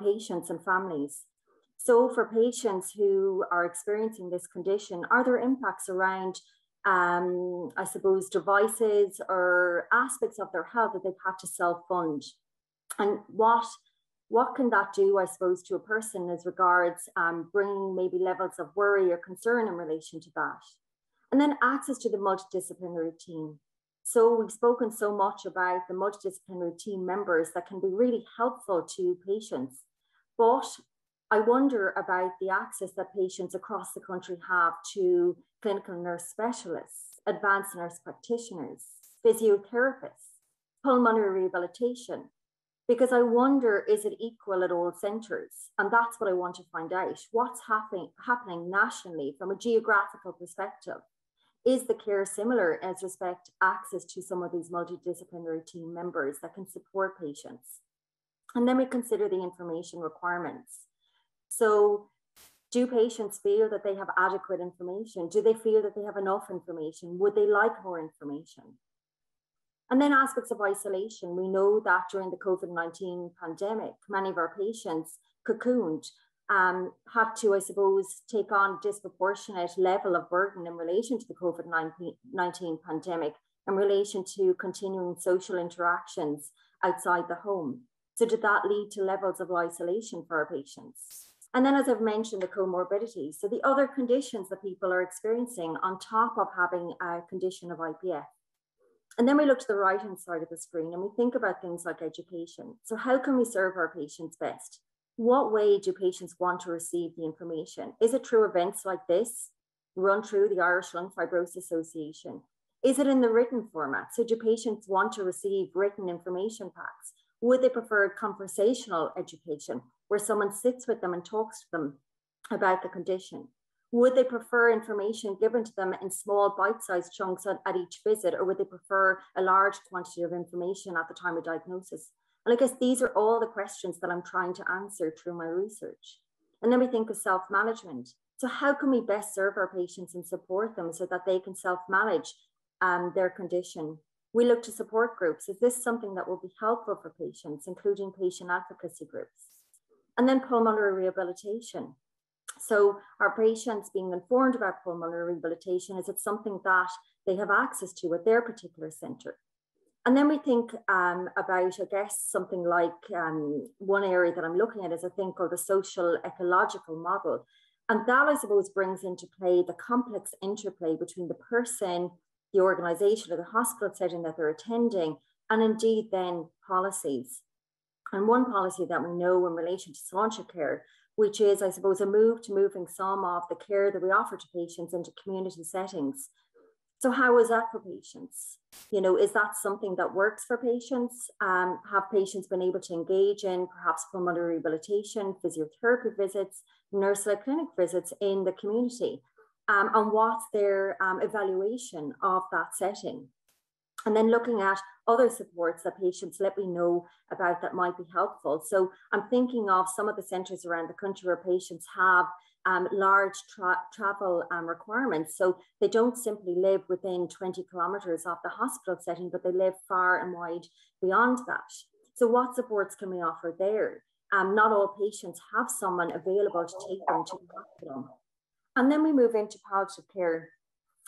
patients and families. So for patients who are experiencing this condition, are there impacts around, I suppose, devices or aspects of their health that they've had to self-fund? And what can that do, I suppose, to a person as regards bringing maybe levels of worry or concern in relation to that? And then access to the multidisciplinary team. So we've spoken so much about the multidisciplinary team members that can be really helpful to patients. But I wonder about the access that patients across the country have to clinical nurse specialists, advanced nurse practitioners, physiotherapists, pulmonary rehabilitation, because I wonder, is it equal at all centres? And that's what I want to find out. What's happening nationally from a geographical perspective? Is the care similar as respect access to some of these multidisciplinary team members that can support patients? And then we consider the information requirements. So do patients feel that they have adequate information? Do they feel that they have enough information? Would they like more information? And then aspects of isolation. We know that during the COVID-19 pandemic, many of our patients cocooned, had to, I suppose, take on disproportionate level of burden in relation to the COVID-19 pandemic, in relation to continuing social interactions outside the home. So did that lead to levels of isolation for our patients? And then, as I've mentioned, the comorbidities, so the other conditions that people are experiencing on top of having a condition of IPF. And then we look to the right-hand side of the screen and we think about things like education. So how can we serve our patients best? What way do patients want to receive the information? Is it through events like this, run through the Irish Lung Fibrosis Association? Is it in the written format? So do patients want to receive written information packs? Would they prefer conversational education where someone sits with them and talks to them about the condition? Would they prefer information given to them in small bite-sized chunks at each visit, or would they prefer a large quantity of information at the time of diagnosis? And I guess these are all the questions that I'm trying to answer through my research. And then we think of self-management. So how can we best serve our patients and support them so that they can self-manage their condition? We look to support groups. Is this something that will be helpful for patients, including patient advocacy groups? And then pulmonary rehabilitation. So are patients being informed about pulmonary rehabilitation? Is it something that they have access to at their particular centre? And then we think about, I guess, something like one area that I'm looking at is a thing called the social ecological model. And that, I suppose, brings into play the complex interplay between the person, the organisation or the hospital setting that they're attending, and indeed then policies. And one policy that we know in relation to cilantro care, which is, I suppose, a move to moving some of the care that we offer to patients into community settings. So how is that for patients? You know, is that something that works for patients? Have patients been able to engage in perhaps pulmonary rehabilitation, physiotherapy visits, nurse-led clinic visits in the community? And what's their evaluation of that setting? And then looking at other supports that patients let me know about that might be helpful. So I'm thinking of some of the centres around the country where patients have large travel requirements. So they don't simply live within 20 kilometres of the hospital setting, but they live far and wide beyond that. So what supports can we offer there? Not all patients have someone available to take them to the hospital. And then we move into palliative care.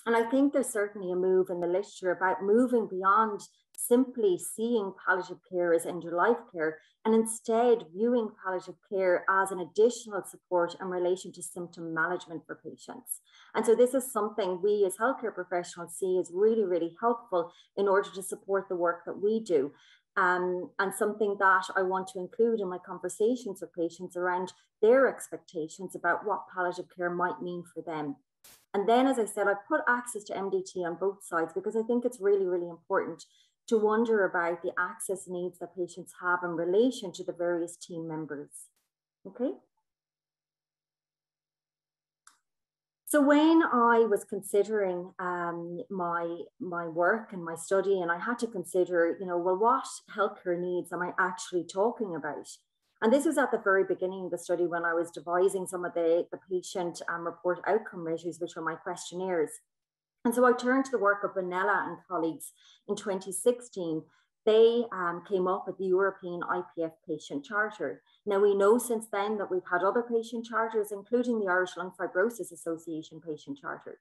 And I think there's certainly a move in the literature about moving beyond simply seeing palliative care as end-of-life care and instead viewing palliative care as an additional support in relation to symptom management for patients. And so this is something we as healthcare professionals see as really, really helpful in order to support the work that we do. and something that I want to include in my conversations with patients around their expectations about what palliative care might mean for them. And then, as I said, I put access to MDT on both sides because I think it's really, really important to wonder about the access needs that patients have in relation to the various team members. Okay. So when I was considering my work and my study, and I had to consider, you know, well, what healthcare needs am I actually talking about? And this was at the very beginning of the study when I was devising some of the patient report outcome measures, which are my questionnaires. And so I turned to the work of Benella and colleagues in 2016. They came up with the European IPF Patient Charter. Now we know since then that we've had other patient charters, including the Irish Lung Fibrosis Association Patient Charter.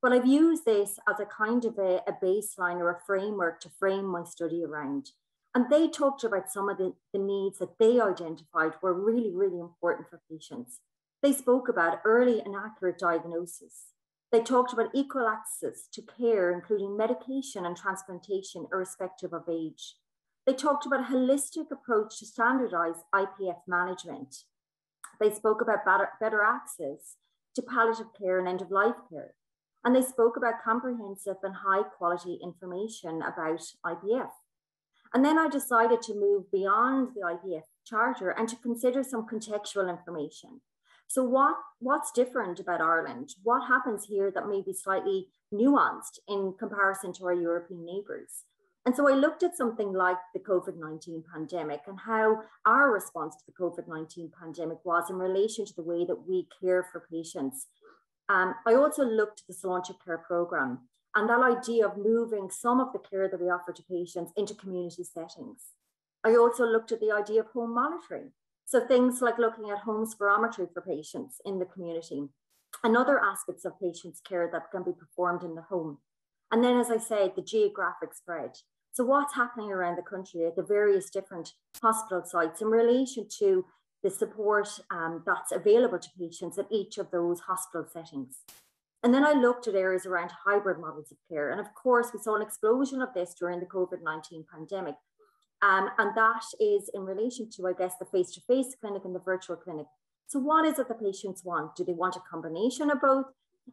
But I've used this as a kind of a baseline or a framework to frame my study around. And they talked about some of the needs that they identified were really, really important for patients. They spoke about early and accurate diagnosis. They talked about equal access to care, including medication and transplantation, irrespective of age. They talked about a holistic approach to standardized IPF management. They spoke about better access to palliative care and end-of-life care. And they spoke about comprehensive and high-quality information about IPF. And then I decided to move beyond the IPF Charter and to consider some contextual information. So what's different about Ireland? What happens here that may be slightly nuanced in comparison to our European neighbours? And so I looked at something like the COVID-19 pandemic and how our response to the COVID-19 pandemic was in relation to the way that we care for patients. I also looked at the Sláinte Care programme and that idea of moving some of the care that we offer to patients into community settings. I also looked at the idea of home monitoring. So things like looking at home spirometry for patients in the community and other aspects of patients' care that can be performed in the home. And then, as I said, the geographic spread. So what's happening around the country at the various different hospital sites in relation to the support that's available to patients at each of those hospital settings. And then I looked at areas around hybrid models of care. And of course, we saw an explosion of this during the COVID-19 pandemic. And that is in relation to, I guess, the face-to-face clinic and the virtual clinic. So what is it the patients want? Do they want a combination of both?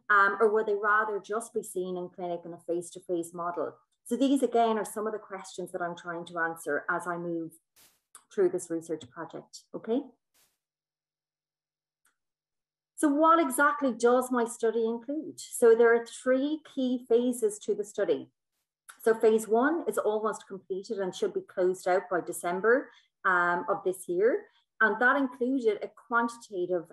Or would they rather just be seen in clinic in a face-to-face model? So these, again, are some of the questions that I'm trying to answer as I move through this research project, okay? So what exactly does my study include? So there are 3 key phases to the study. So phase 1 is almost completed and should be closed out by December of this year. And that included a quantitative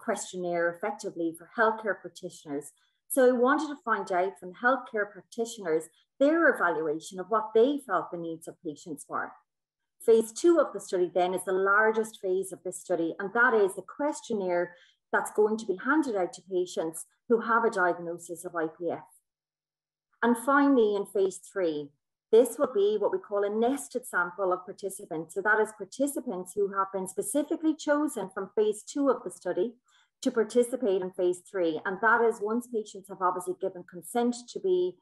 questionnaire effectively for healthcare practitioners. So I wanted to find out from healthcare practitioners their evaluation of what they felt the needs of patients were. Phase 2 of the study then is the largest phase of this study, and that is the questionnaire that's going to be handed out to patients who have a diagnosis of IPF. And finally, in phase 3, this will be what we call a nested sample of participants. So that is participants who have been specifically chosen from phase 2 of the study to participate in phase 3. And that is once patients have obviously given consent to be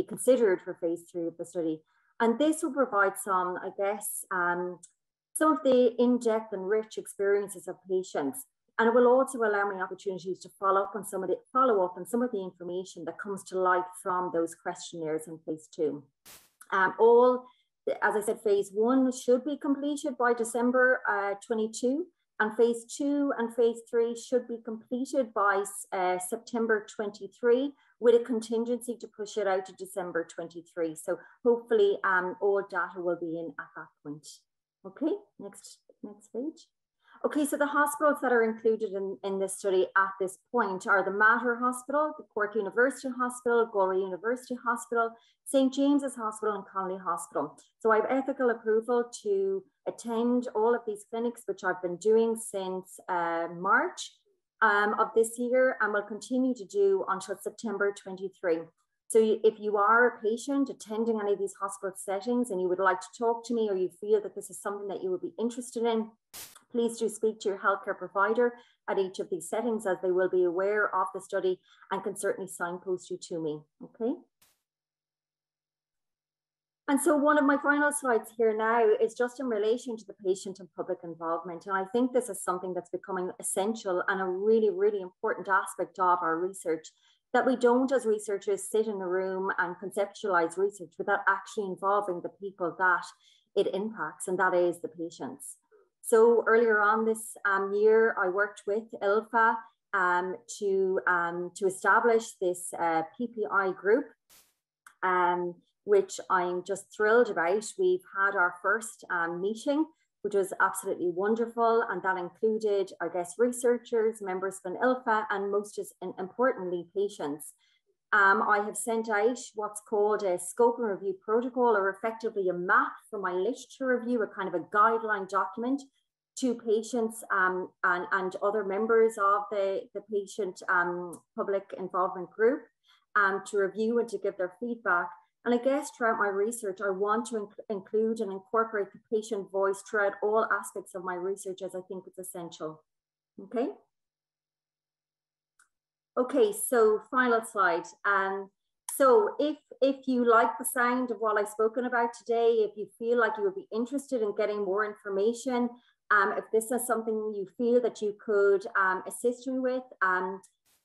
considered for phase 3 of the study. And this will provide some, I guess, some of the in-depth and rich experiences of patients. And it will also allow me opportunities to follow up on some of the information that comes to light from those questionnaires in phase 2. As I said, phase 1 should be completed by December 22, and phase 2 and phase 3 should be completed by September 23, with a contingency to push it out to December 23. So hopefully all data will be in at that point. Okay, next page. Okay, so the hospitals that are included in this study at this point are the Mater Hospital, the Cork University Hospital, Galway University Hospital, St. James's Hospital and Connolly Hospital. So I have ethical approval to attend all of these clinics, which I've been doing since March of this year and will continue to do until September 23. So if you are a patient attending any of these hospital settings and you would like to talk to me, or you feel that this is something that you would be interested in, please do speak to your healthcare provider at each of these settings, as they will be aware of the study and can certainly signpost you to me, okay? And so one of my final slides here now is just in relation to the patient and public involvement. And I think this is something that's becoming essential and a really, really important aspect of our research, that we don't as researchers sit in a room and conceptualize research without actually involving the people that it impacts, and that is the patients. So earlier on this year, I worked with ILFA to establish this PPI group, which I'm just thrilled about. We've had our first meeting, which was absolutely wonderful. And that included, I guess, researchers, members from ILFA, and most importantly, patients. I have sent out what's called a scope and review protocol, or effectively a map for my literature review, a kind of a guideline document to patients and other members of the patient public involvement group to review and to give their feedback. And I guess throughout my research, I want to include and incorporate the patient voice throughout all aspects of my research, as I think it's essential. Okay. Okay, so final slide. So if you like the sound of what I've spoken about today, if you feel like you would be interested in getting more information, if this is something you feel that you could assist me with,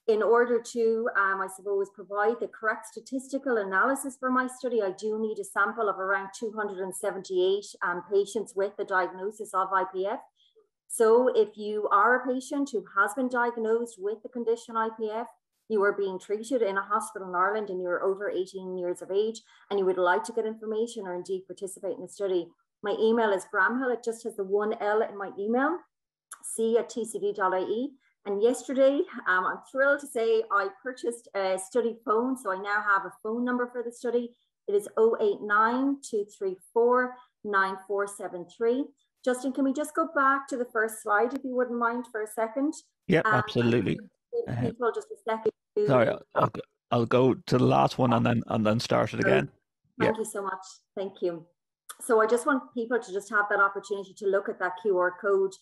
in order to, I suppose, provide the correct statistical analysis for my study, I do need a sample of around 278 patients with the diagnosis of IPF. So if you are a patient who has been diagnosed with the condition IPF, you are being treated in a hospital in Ireland and you're over 18 years of age, and you would like to get information or indeed participate in the study, my email is Bramhill. It just has the one L in my email, c@tcd.ie. And yesterday, I'm thrilled to say I purchased a study phone. So I now have a phone number for the study. It is 089 234 9473. Justin, can we just go back to the first slide, if you wouldn't mind, for a second? Yeah, absolutely. People just a second. Sorry, I'll go to the last one and then start it again. Thank you so much. Thank you. So I just want people to just have that opportunity to look at that QR code.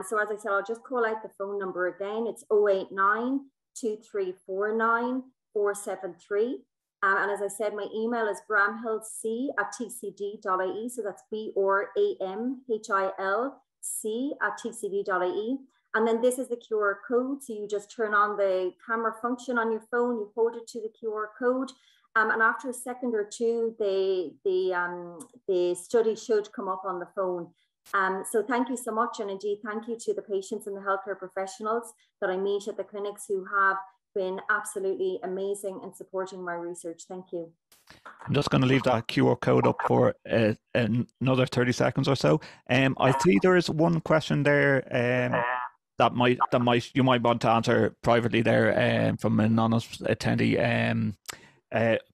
So as I said, I'll just call out the phone number again. It's 089 2349 473. And as I said, my email is bramhillc@tcd.ie. So that's BRAMHILC@tcd.ie. And then this is the QR code. So you just turn on the camera function on your phone, you hold it to the QR code. And after a second or two, the study should come up on the phone. So thank you so much. And indeed, thank you to the patients and the healthcare professionals that I meet at the clinics who have been absolutely amazing in supporting my research. Thank you. I'm just going to leave that QR code up for another 30 seconds or so. I see there is one question there that you might want to answer privately there from an anonymous attendee.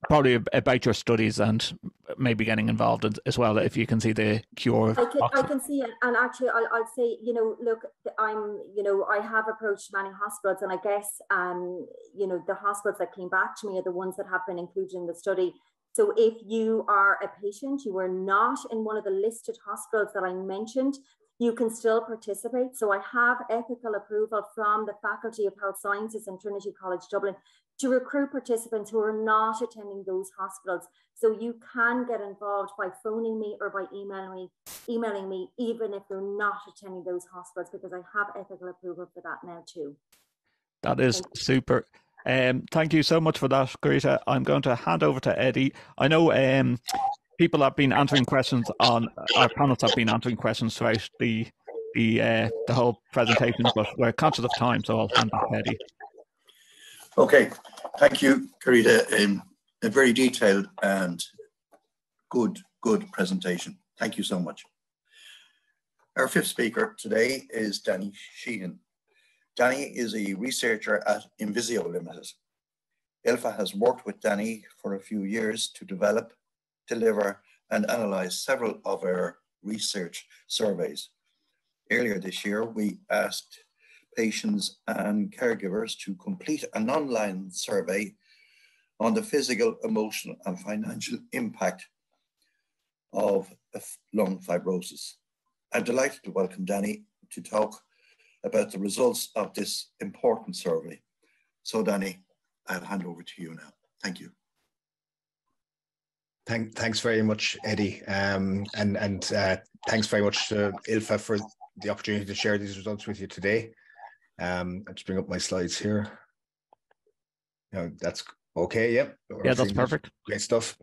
Probably about your studies and maybe getting involved as well, if you can see the QR. I can see it, and actually I'll say, look, I have approached many hospitals, and I guess, the hospitals that came back to me are the ones that have been included in the study. So if you are a patient, you are not in one of the listed hospitals that I mentioned, you can still participate. So I have ethical approval from the Faculty of Health Sciences in Trinity College Dublin to recruit participants who are not attending those hospitals. So you can get involved by phoning me or by emailing me, even if you're not attending those hospitals, because I have ethical approval for that now too. That is super. Thank you so much for that, Carita. I'm going to hand over to Eddie. I know people have been answering questions on our panelists have been answering questions throughout the whole presentation, but we're conscious of time, so I'll hand back to Eddie. Okay, thank you, Carita. A very detailed and good presentation. Thank you so much. Our fifth speaker today is Danny Sheahan. Danny is a researcher at Invisio Limited. ILFA has worked with Danny for a few years to develop, deliver, and analyze several of our research surveys. Earlier this year, we asked patients and caregivers to complete an online survey on the physical, emotional, and financial impact of lung fibrosis. I'm delighted to welcome Danny to talk about the results of this important survey. So Danny, I'll hand over to you now. Thank you. Thanks very much, Eddie, and thanks very much to ILFA for the opportunity to share these results with you today. I'll just bring up my slides here. No, that's okay. Yep. Yeah, that's perfect. Great stuff.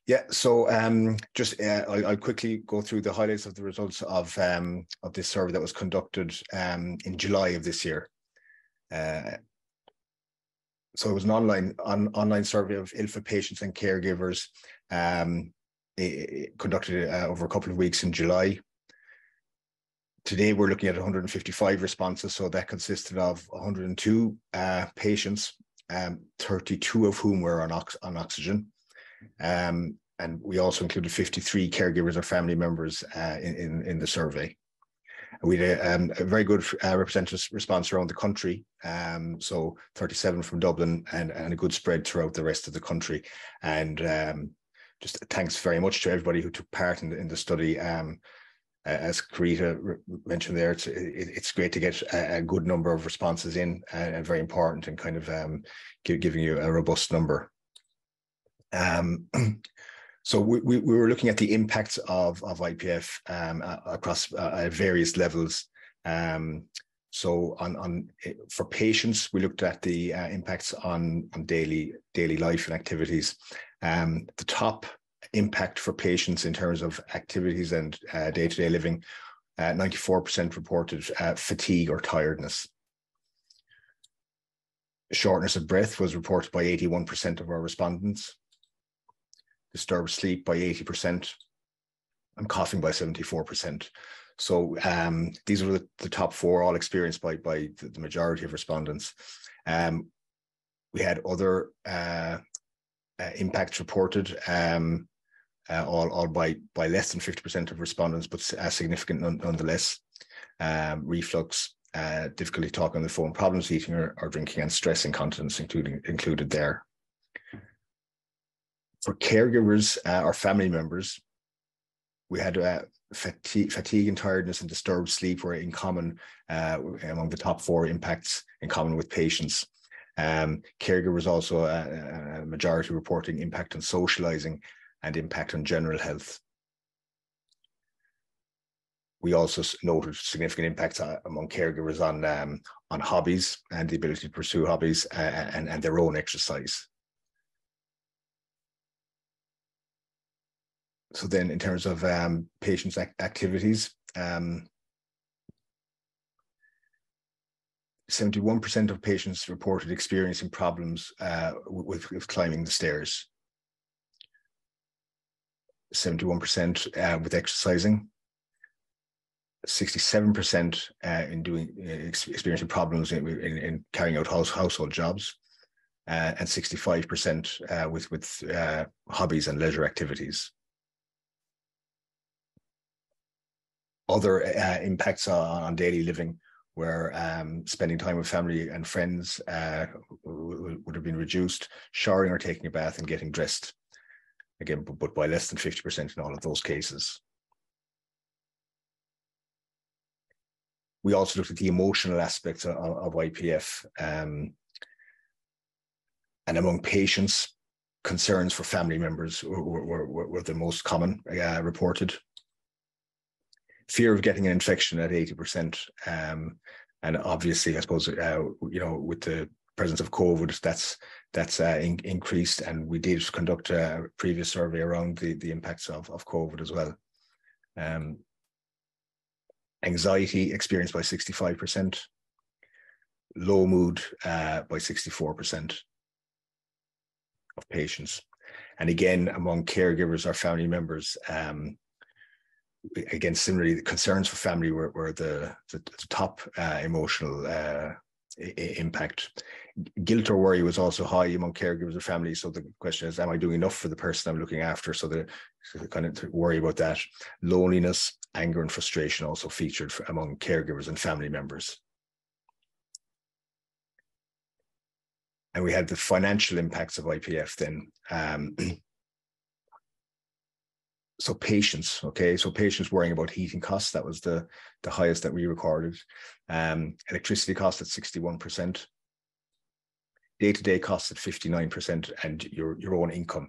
Yeah. So I'll quickly go through the highlights of the results of this survey that was conducted in July of this year. So it was an online survey of ILFA patients and caregivers conducted over a couple of weeks in July. Today, we're looking at 155 responses. So that consisted of 102 patients, 32 of whom were on oxygen. And we also included 53 caregivers or family members in the survey. We had a very good representative response around the country. So 37 from Dublin and a good spread throughout the rest of the country. And just thanks very much to everybody who took part in the study. As Carita mentioned there, it's great to get a good number of responses in, and very important, and kind of giving you a robust number. So we were looking at the impacts of IPF across various levels. So for patients, we looked at the impacts on daily life and activities. The top impact for patients in terms of activities and day-to-day living, 94% reported fatigue or tiredness. Shortness of breath was reported by 81% of our respondents. Disturbed sleep by 80%, and coughing by 74%. So these are the top four, all experienced by the majority of respondents. We had other impacts reported, all by less than 50% of respondents, but significant nonetheless. Reflux, difficulty talking on the phone, problems eating or drinking, and stress incontinence included there. For caregivers or family members, we had fatigue and tiredness and disturbed sleep were in common among the top four impacts in common with patients. Caregivers also a majority reporting impact on socializing and impact on general health. We also noted significant impacts among caregivers on hobbies and the ability to pursue hobbies and their own exercise. So then in terms of patients' activities, 71% of patients reported experiencing problems with climbing the stairs. 71% with exercising. 67% experiencing problems in carrying out household jobs. And 65% with hobbies and leisure activities. Other impacts on daily living where spending time with family and friends would have been reduced, showering or taking a bath and getting dressed, again, but by less than 50% in all of those cases. We also looked at the emotional aspects of IPF, and among patients, concerns for family members were the most common reported. Fear of getting an infection at 80%, and obviously, I suppose, with the presence of COVID, that's increased, and we did conduct a previous survey around the impacts of COVID as well. Anxiety experienced by 65%, low mood by 64% of patients, and again among caregivers or family members. Again, similarly, the concerns for family were the top emotional impact. Guilt or worry was also high among caregivers or family. So the question is, am I doing enough for the person I'm looking after? So they kind of worry about that. Loneliness, anger, and frustration also featured among caregivers and family members. And we had the financial impacts of IPF then. So patients, okay, so patients worrying about heating costs, that was the highest that we recorded. Electricity costs at 61%. day-to-day costs at 59% and your own income.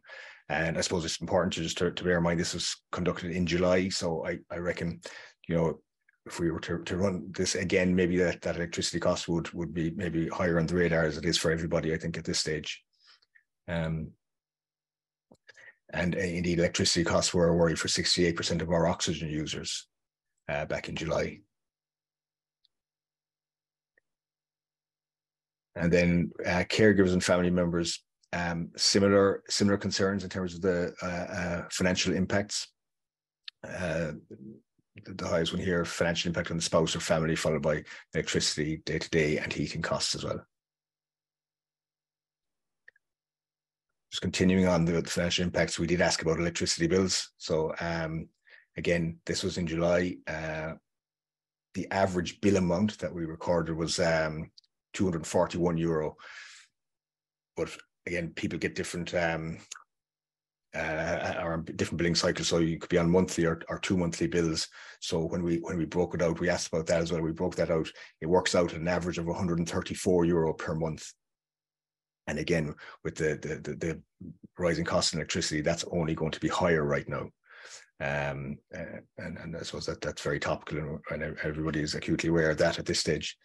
And I suppose it's important to bear in mind this was conducted in July. So I reckon, you know, if we were to run this again, maybe that electricity cost would be maybe higher on the radar as it is for everybody, I think, at this stage. And indeed, electricity costs were a worry for 68% of our oxygen users back in July. And then caregivers and family members, similar concerns in terms of the financial impacts. The highest one here, financial impact on the spouse or family, followed by electricity, day-to-day, and heating costs as well. Just continuing on the financial impacts, we did ask about electricity bills. So again, this was in July. The average bill amount that we recorded was €241. But again, people get different or different billing cycles, so you could be on monthly or 2 monthly bills. So when we broke it out, we asked about that as well. We broke that out. It works out at an average of €134 per month. And again, with the rising cost of electricity, that's only going to be higher right now. And I suppose that's very topical, and everybody is acutely aware of that at this stage.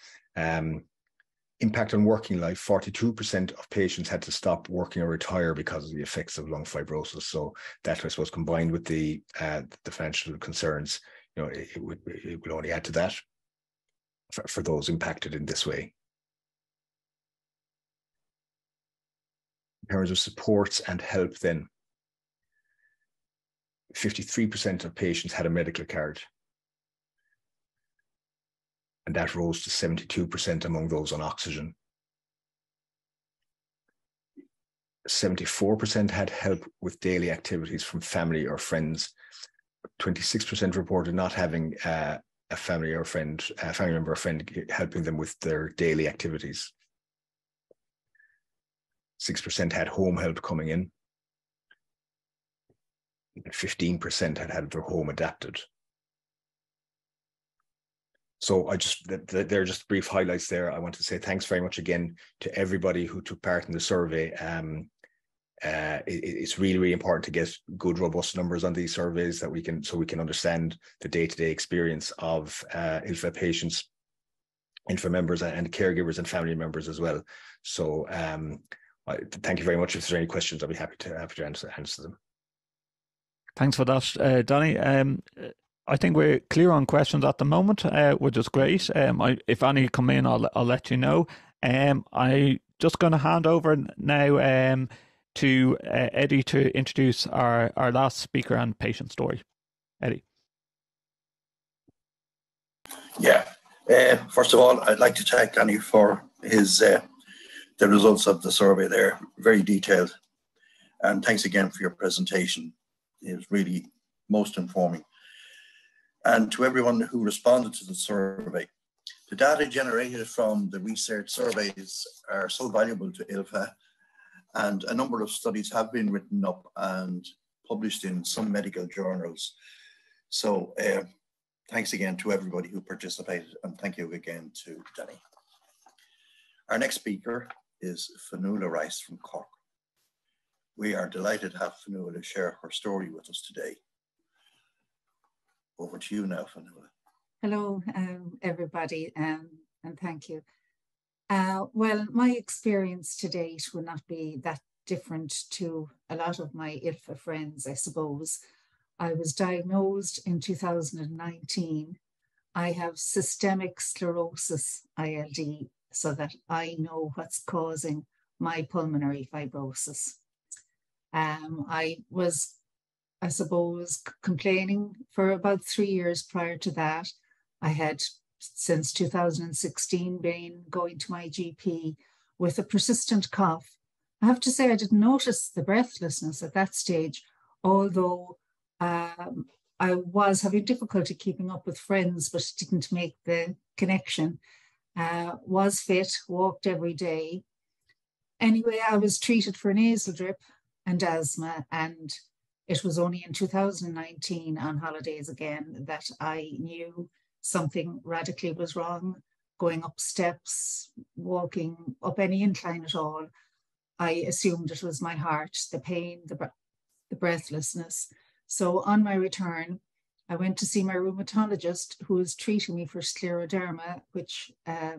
Impact on working life, 42% of patients had to stop working or retire because of the effects of lung fibrosis. So that, I suppose, combined with the financial concerns, you know, it would only add to that for those impacted in this way. In terms of supports and help then, 53% of patients had a medical card. And that rose to 72% among those on oxygen. 74% had help with daily activities from family or friends. 26% reported not having a family member or friend helping them with their daily activities. 6% had home help coming in. 15% had their home adapted. So they're just brief highlights there. I want to say thanks very much again to everybody who took part in the survey. It's really, really important to get good, robust numbers on these surveys so we can understand the day-to-day experience of ILFA patients, ILFA members, and caregivers and family members as well. So thank you very much. If there's any questions, I'll be happy to answer them. Thanks for that, Donny. I think we're clear on questions at the moment, which is great. If any come in, I'll let you know. I'm just going to hand over now to Eddie to introduce our last speaker and patient story. Eddie. Yeah. First of all, I'd like to thank Danny for his the results of the survey there. Very detailed. And thanks again for your presentation. It was really most informing. And to everyone who responded to the survey, the data generated from the research surveys are so valuable to ILFA, and a number of studies have been written up and published in some medical journals. So thanks again to everybody who participated, and thank you again to Danny. Our next speaker is Fionnuala Rice from Cork. We are delighted to have Fionnuala share her story with us today. Over to you now, Fionnuala. Hello, everybody, and thank you. Well, my experience to date will not be that different to a lot of my ILFA friends, I suppose. I was diagnosed in 2019. I have systemic sclerosis, ILD, so that I know what's causing my pulmonary fibrosis. I was, I suppose, complaining for about 3 years prior to that. I had, since 2016, been going to my GP with a persistent cough. I have to say I didn't notice the breathlessness at that stage, although I was having difficulty keeping up with friends, but didn't make the connection. Was fit, walked every day. Anyway, I was treated for nasal drip and asthma, and it was only in 2019 on holidays again that I knew something radically was wrong. going up steps, walking up any incline at all. I assumed it was my heart, the pain, the breathlessness. So on my return, I went to see my rheumatologist, who was treating me for scleroderma, which I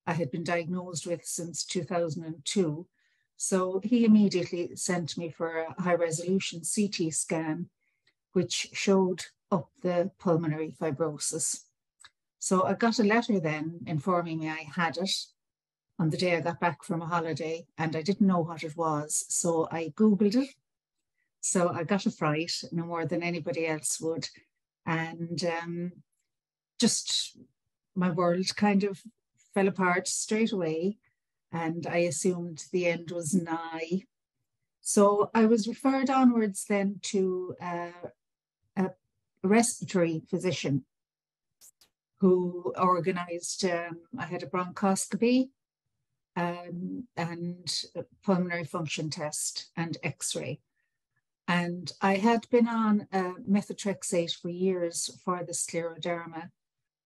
had been diagnosed with since 2002. So he immediately sent me for a high-resolution CT scan, which showed up the pulmonary fibrosis. So I got a letter then informing me I had it on the day I got back from a holiday, and I didn't know what it was. So I Googled it. So I got a fright, no more than anybody else would. And just my world kind of fell apart straight away. And I assumed the end was nigh. So I was referred onwards then to a respiratory physician who organised, I had a bronchoscopy and a pulmonary function test and x-ray. And I had been on methotrexate for years for the scleroderma,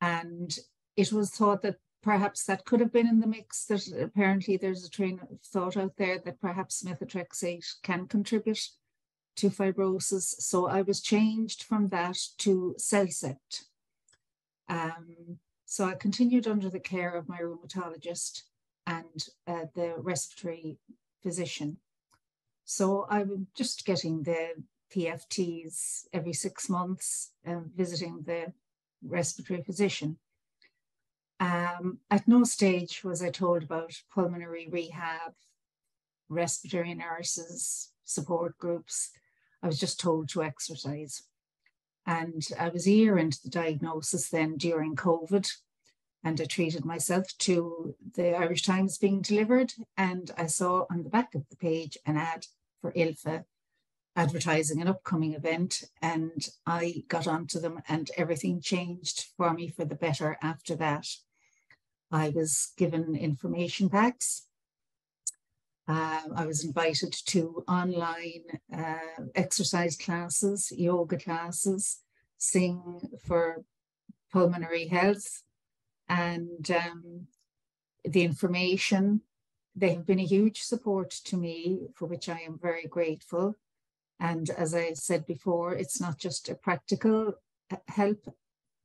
and it was thought that perhaps that could have been in the mix, that apparently there's a train of thought out there that perhaps methotrexate can contribute to fibrosis. So I was changed from that to Celcept. So I continued under the care of my rheumatologist and the respiratory physician. So I was just getting the PFTs every 6 months, visiting the respiratory physician. At no stage was I told about pulmonary rehab, respiratory nurses, support groups. I was just told to exercise. And I was a year into the diagnosis then during COVID, and I treated myself to the Irish Times being delivered, and I saw on the back of the page an ad for ILFA advertising an upcoming event, and I got onto them and everything changed for me for the better after that. I was given information packs. I was invited to online exercise classes, yoga classes, sing for pulmonary health, and the information. They have been a huge support to me, for which I am very grateful. And as I said before, it's not just a practical help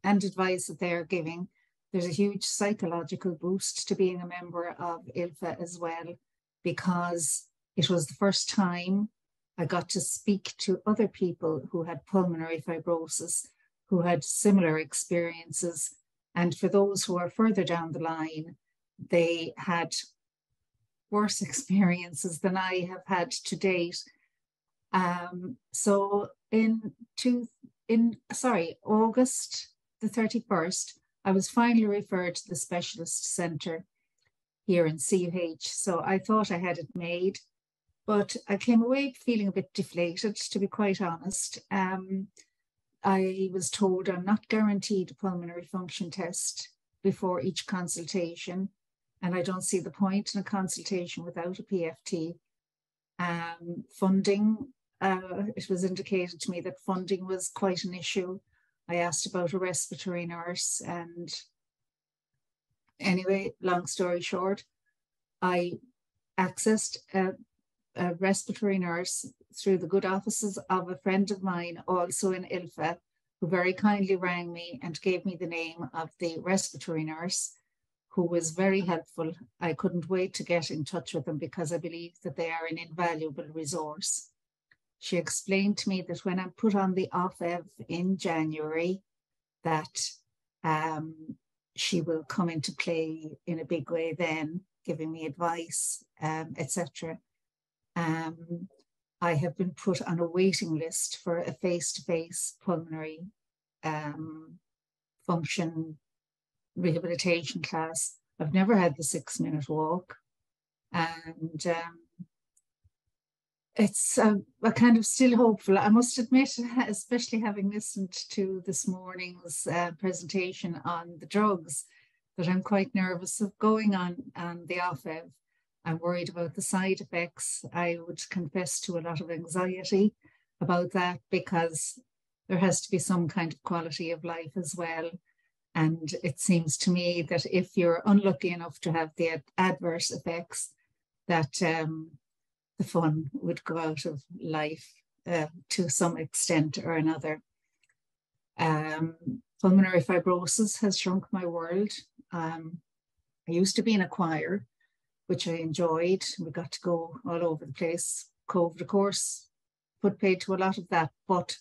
and advice that they are giving. There's a huge psychological boost to being a member of ILFA as well, because it was the first time I got to speak to other people who had pulmonary fibrosis, who had similar experiences. And for those who are further down the line, they had worse experiences than I have had to date. So August the 31st, I was finally referred to the specialist centre here in CUH. So I thought I had it made, but I came away feeling a bit deflated, to be quite honest. I was told I'm not guaranteed a pulmonary function test before each consultation, and I don't see the point in a consultation without a PFT. Funding, it was indicated to me that funding was quite an issue. I asked about a respiratory nurse, and anyway, long story short, I accessed a respiratory nurse through the good offices of a friend of mine, also in ILFA, who very kindly rang me and gave me the name of the respiratory nurse, who was very helpful. I couldn't wait to get in touch with them because I believe that they are an invaluable resource. She explained to me that when I'm put on the OFEV in January, that she will come into play in a big way then, giving me advice, etc. I have been put on a waiting list for a face-to-face pulmonary function rehabilitation class. I've never had the 6-minute walk, and it's a kind of still hopeful. I must admit, especially having listened to this morning's presentation on the drugs, that I'm quite nervous of going on the OFEV. I'm worried about the side effects. I would confess to a lot of anxiety about that, because there has to be some kind of quality of life as well. And it seems to me that if you're unlucky enough to have the adverse effects, that the fun would go out of life to some extent or another. Pulmonary fibrosis has shrunk my world. I used to be in a choir, which I enjoyed. We got to go all over the place. COVID, of course, put paid to a lot of that. But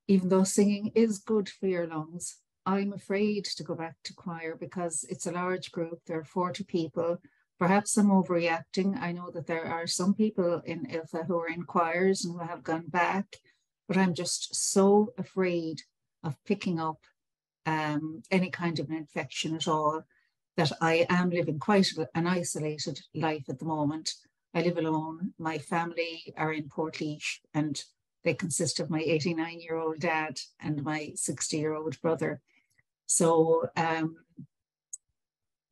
even though singing is good for your lungs, I'm afraid to go back to choir because it's a large group. There are 40 people. Perhaps I'm overreacting. I know that there are some people in ILFA who are in choirs and who have gone back, but I'm just so afraid of picking up any kind of an infection at all, that I am living quite an isolated life at the moment. I live alone. My family are in Portlaoise, and they consist of my 89-year-old dad and my 60-year-old brother. So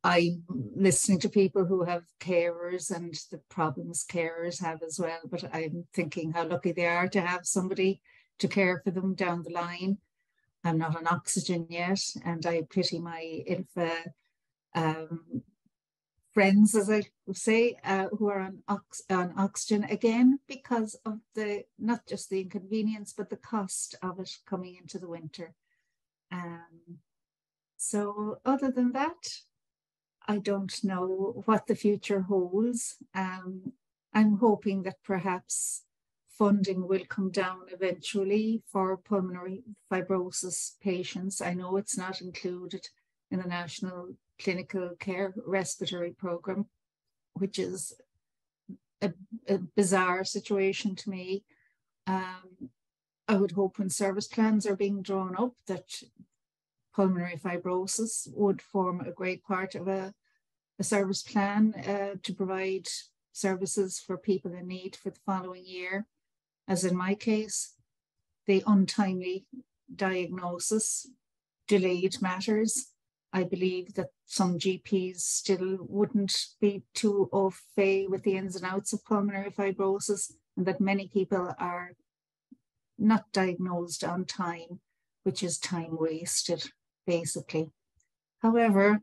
I'm listening to people who have carers and the problems carers have as well, but I'm thinking how lucky they are to have somebody to care for them down the line. I'm not on oxygen yet, and I pity my ILFA friends, as I would say, who are on oxygen again because of the, not just the inconvenience, but the cost of it coming into the winter. So other than that, I don't know what the future holds. I'm hoping that perhaps funding will come down eventually for pulmonary fibrosis patients. I know it's not included in the National Clinical Care Respiratory Programme, which is a bizarre situation to me. I would hope when service plans are being drawn up that pulmonary fibrosis would form a great part of a service plan to provide services for people in need for the following year. As in my case, the untimely diagnosis delayed matters. I believe that some GPs still wouldn't be too au fait with the ins and outs of pulmonary fibrosis, and that many people are not diagnosed on time, which is time wasted, basically. However,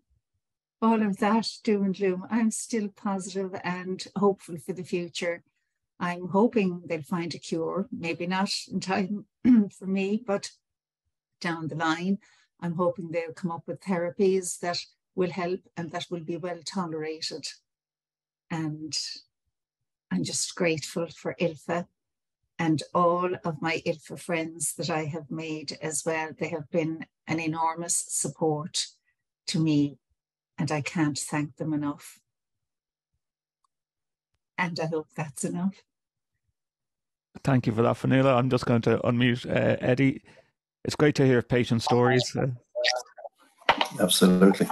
all of that doom and gloom, I'm still positive and hopeful for the future. I'm hoping they'll find a cure, maybe not in time for me, but down the line, I'm hoping they'll come up with therapies that will help and that will be well tolerated. And I'm just grateful for ILFA and all of my ILFA friends that I have made as well. They have been an enormous support to me, and I can't thank them enough. And I hope that's enough. Thank you for that, Fionnuala. I'm just going to unmute Eddie. It's great to hear patient stories. Absolutely.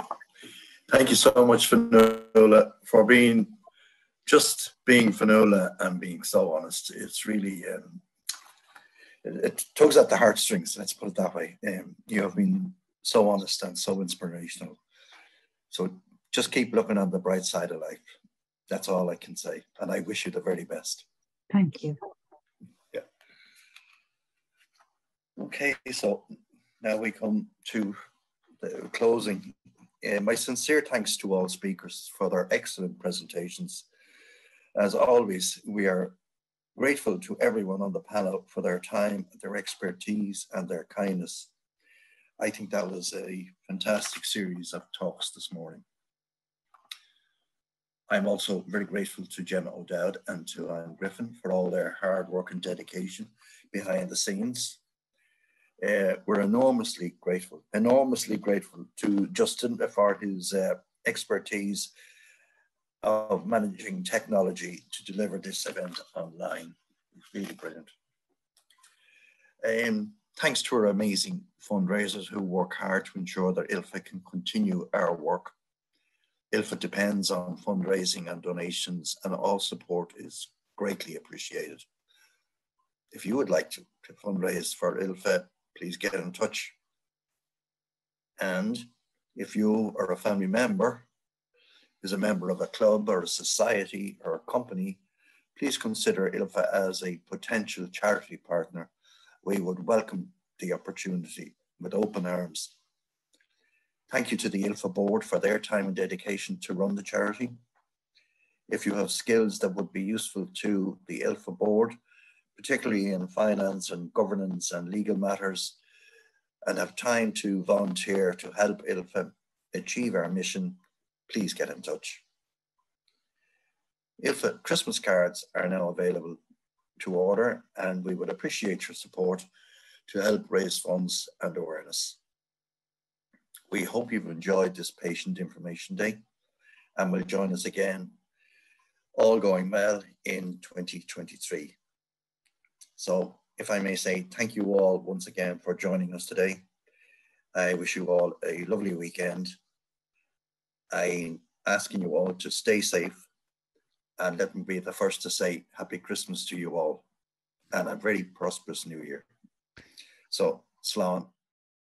Thank you so much, Fionnuala, for being Fionnuala and being so honest. It's really, it tugs at the heartstrings, let's put it that way. You have been so honest and so inspirational. So just keep looking on the bright side of life. That's all I can say. And I wish you the very best. Thank you. Yeah. Okay, so now we come to the closing. My sincere thanks to all speakers for their excellent presentations. As always, we are grateful to everyone on the panel for their time, their expertise, and their kindness. I think that was a fantastic series of talks this morning. I'm also very grateful to Gemma O'Dowd and to Anne Griffin for all their hard work and dedication behind the scenes. We're enormously grateful to Justin for his expertise of managing technology to deliver this event online. It's really brilliant. Thanks to our amazing fundraisers who work hard to ensure that ILFA can continue our work. ILFA depends on fundraising and donations, and all support is greatly appreciated. If you would like to fundraise for ILFA, please get in touch. And if you or a family member is a member of a club or a society or a company, please consider ILFA as a potential charity partner. We would welcome the opportunity with open arms. Thank you to the ILFA board for their time and dedication to run the charity. If you have skills that would be useful to the ILFA board, particularly in finance and governance and legal matters, and have time to volunteer to help ILFA achieve our mission, please get in touch. ILFA Christmas cards are now available to order, and we would appreciate your support to help raise funds and awareness. We hope you've enjoyed this Patient Information Day and will join us again, all going well, in 2023. So if I may say, thank you all once again for joining us today. I wish you all a lovely weekend. I'm asking you all to stay safe, and let me be the first to say Happy Christmas to you all and a very prosperous New Year. So, Slán.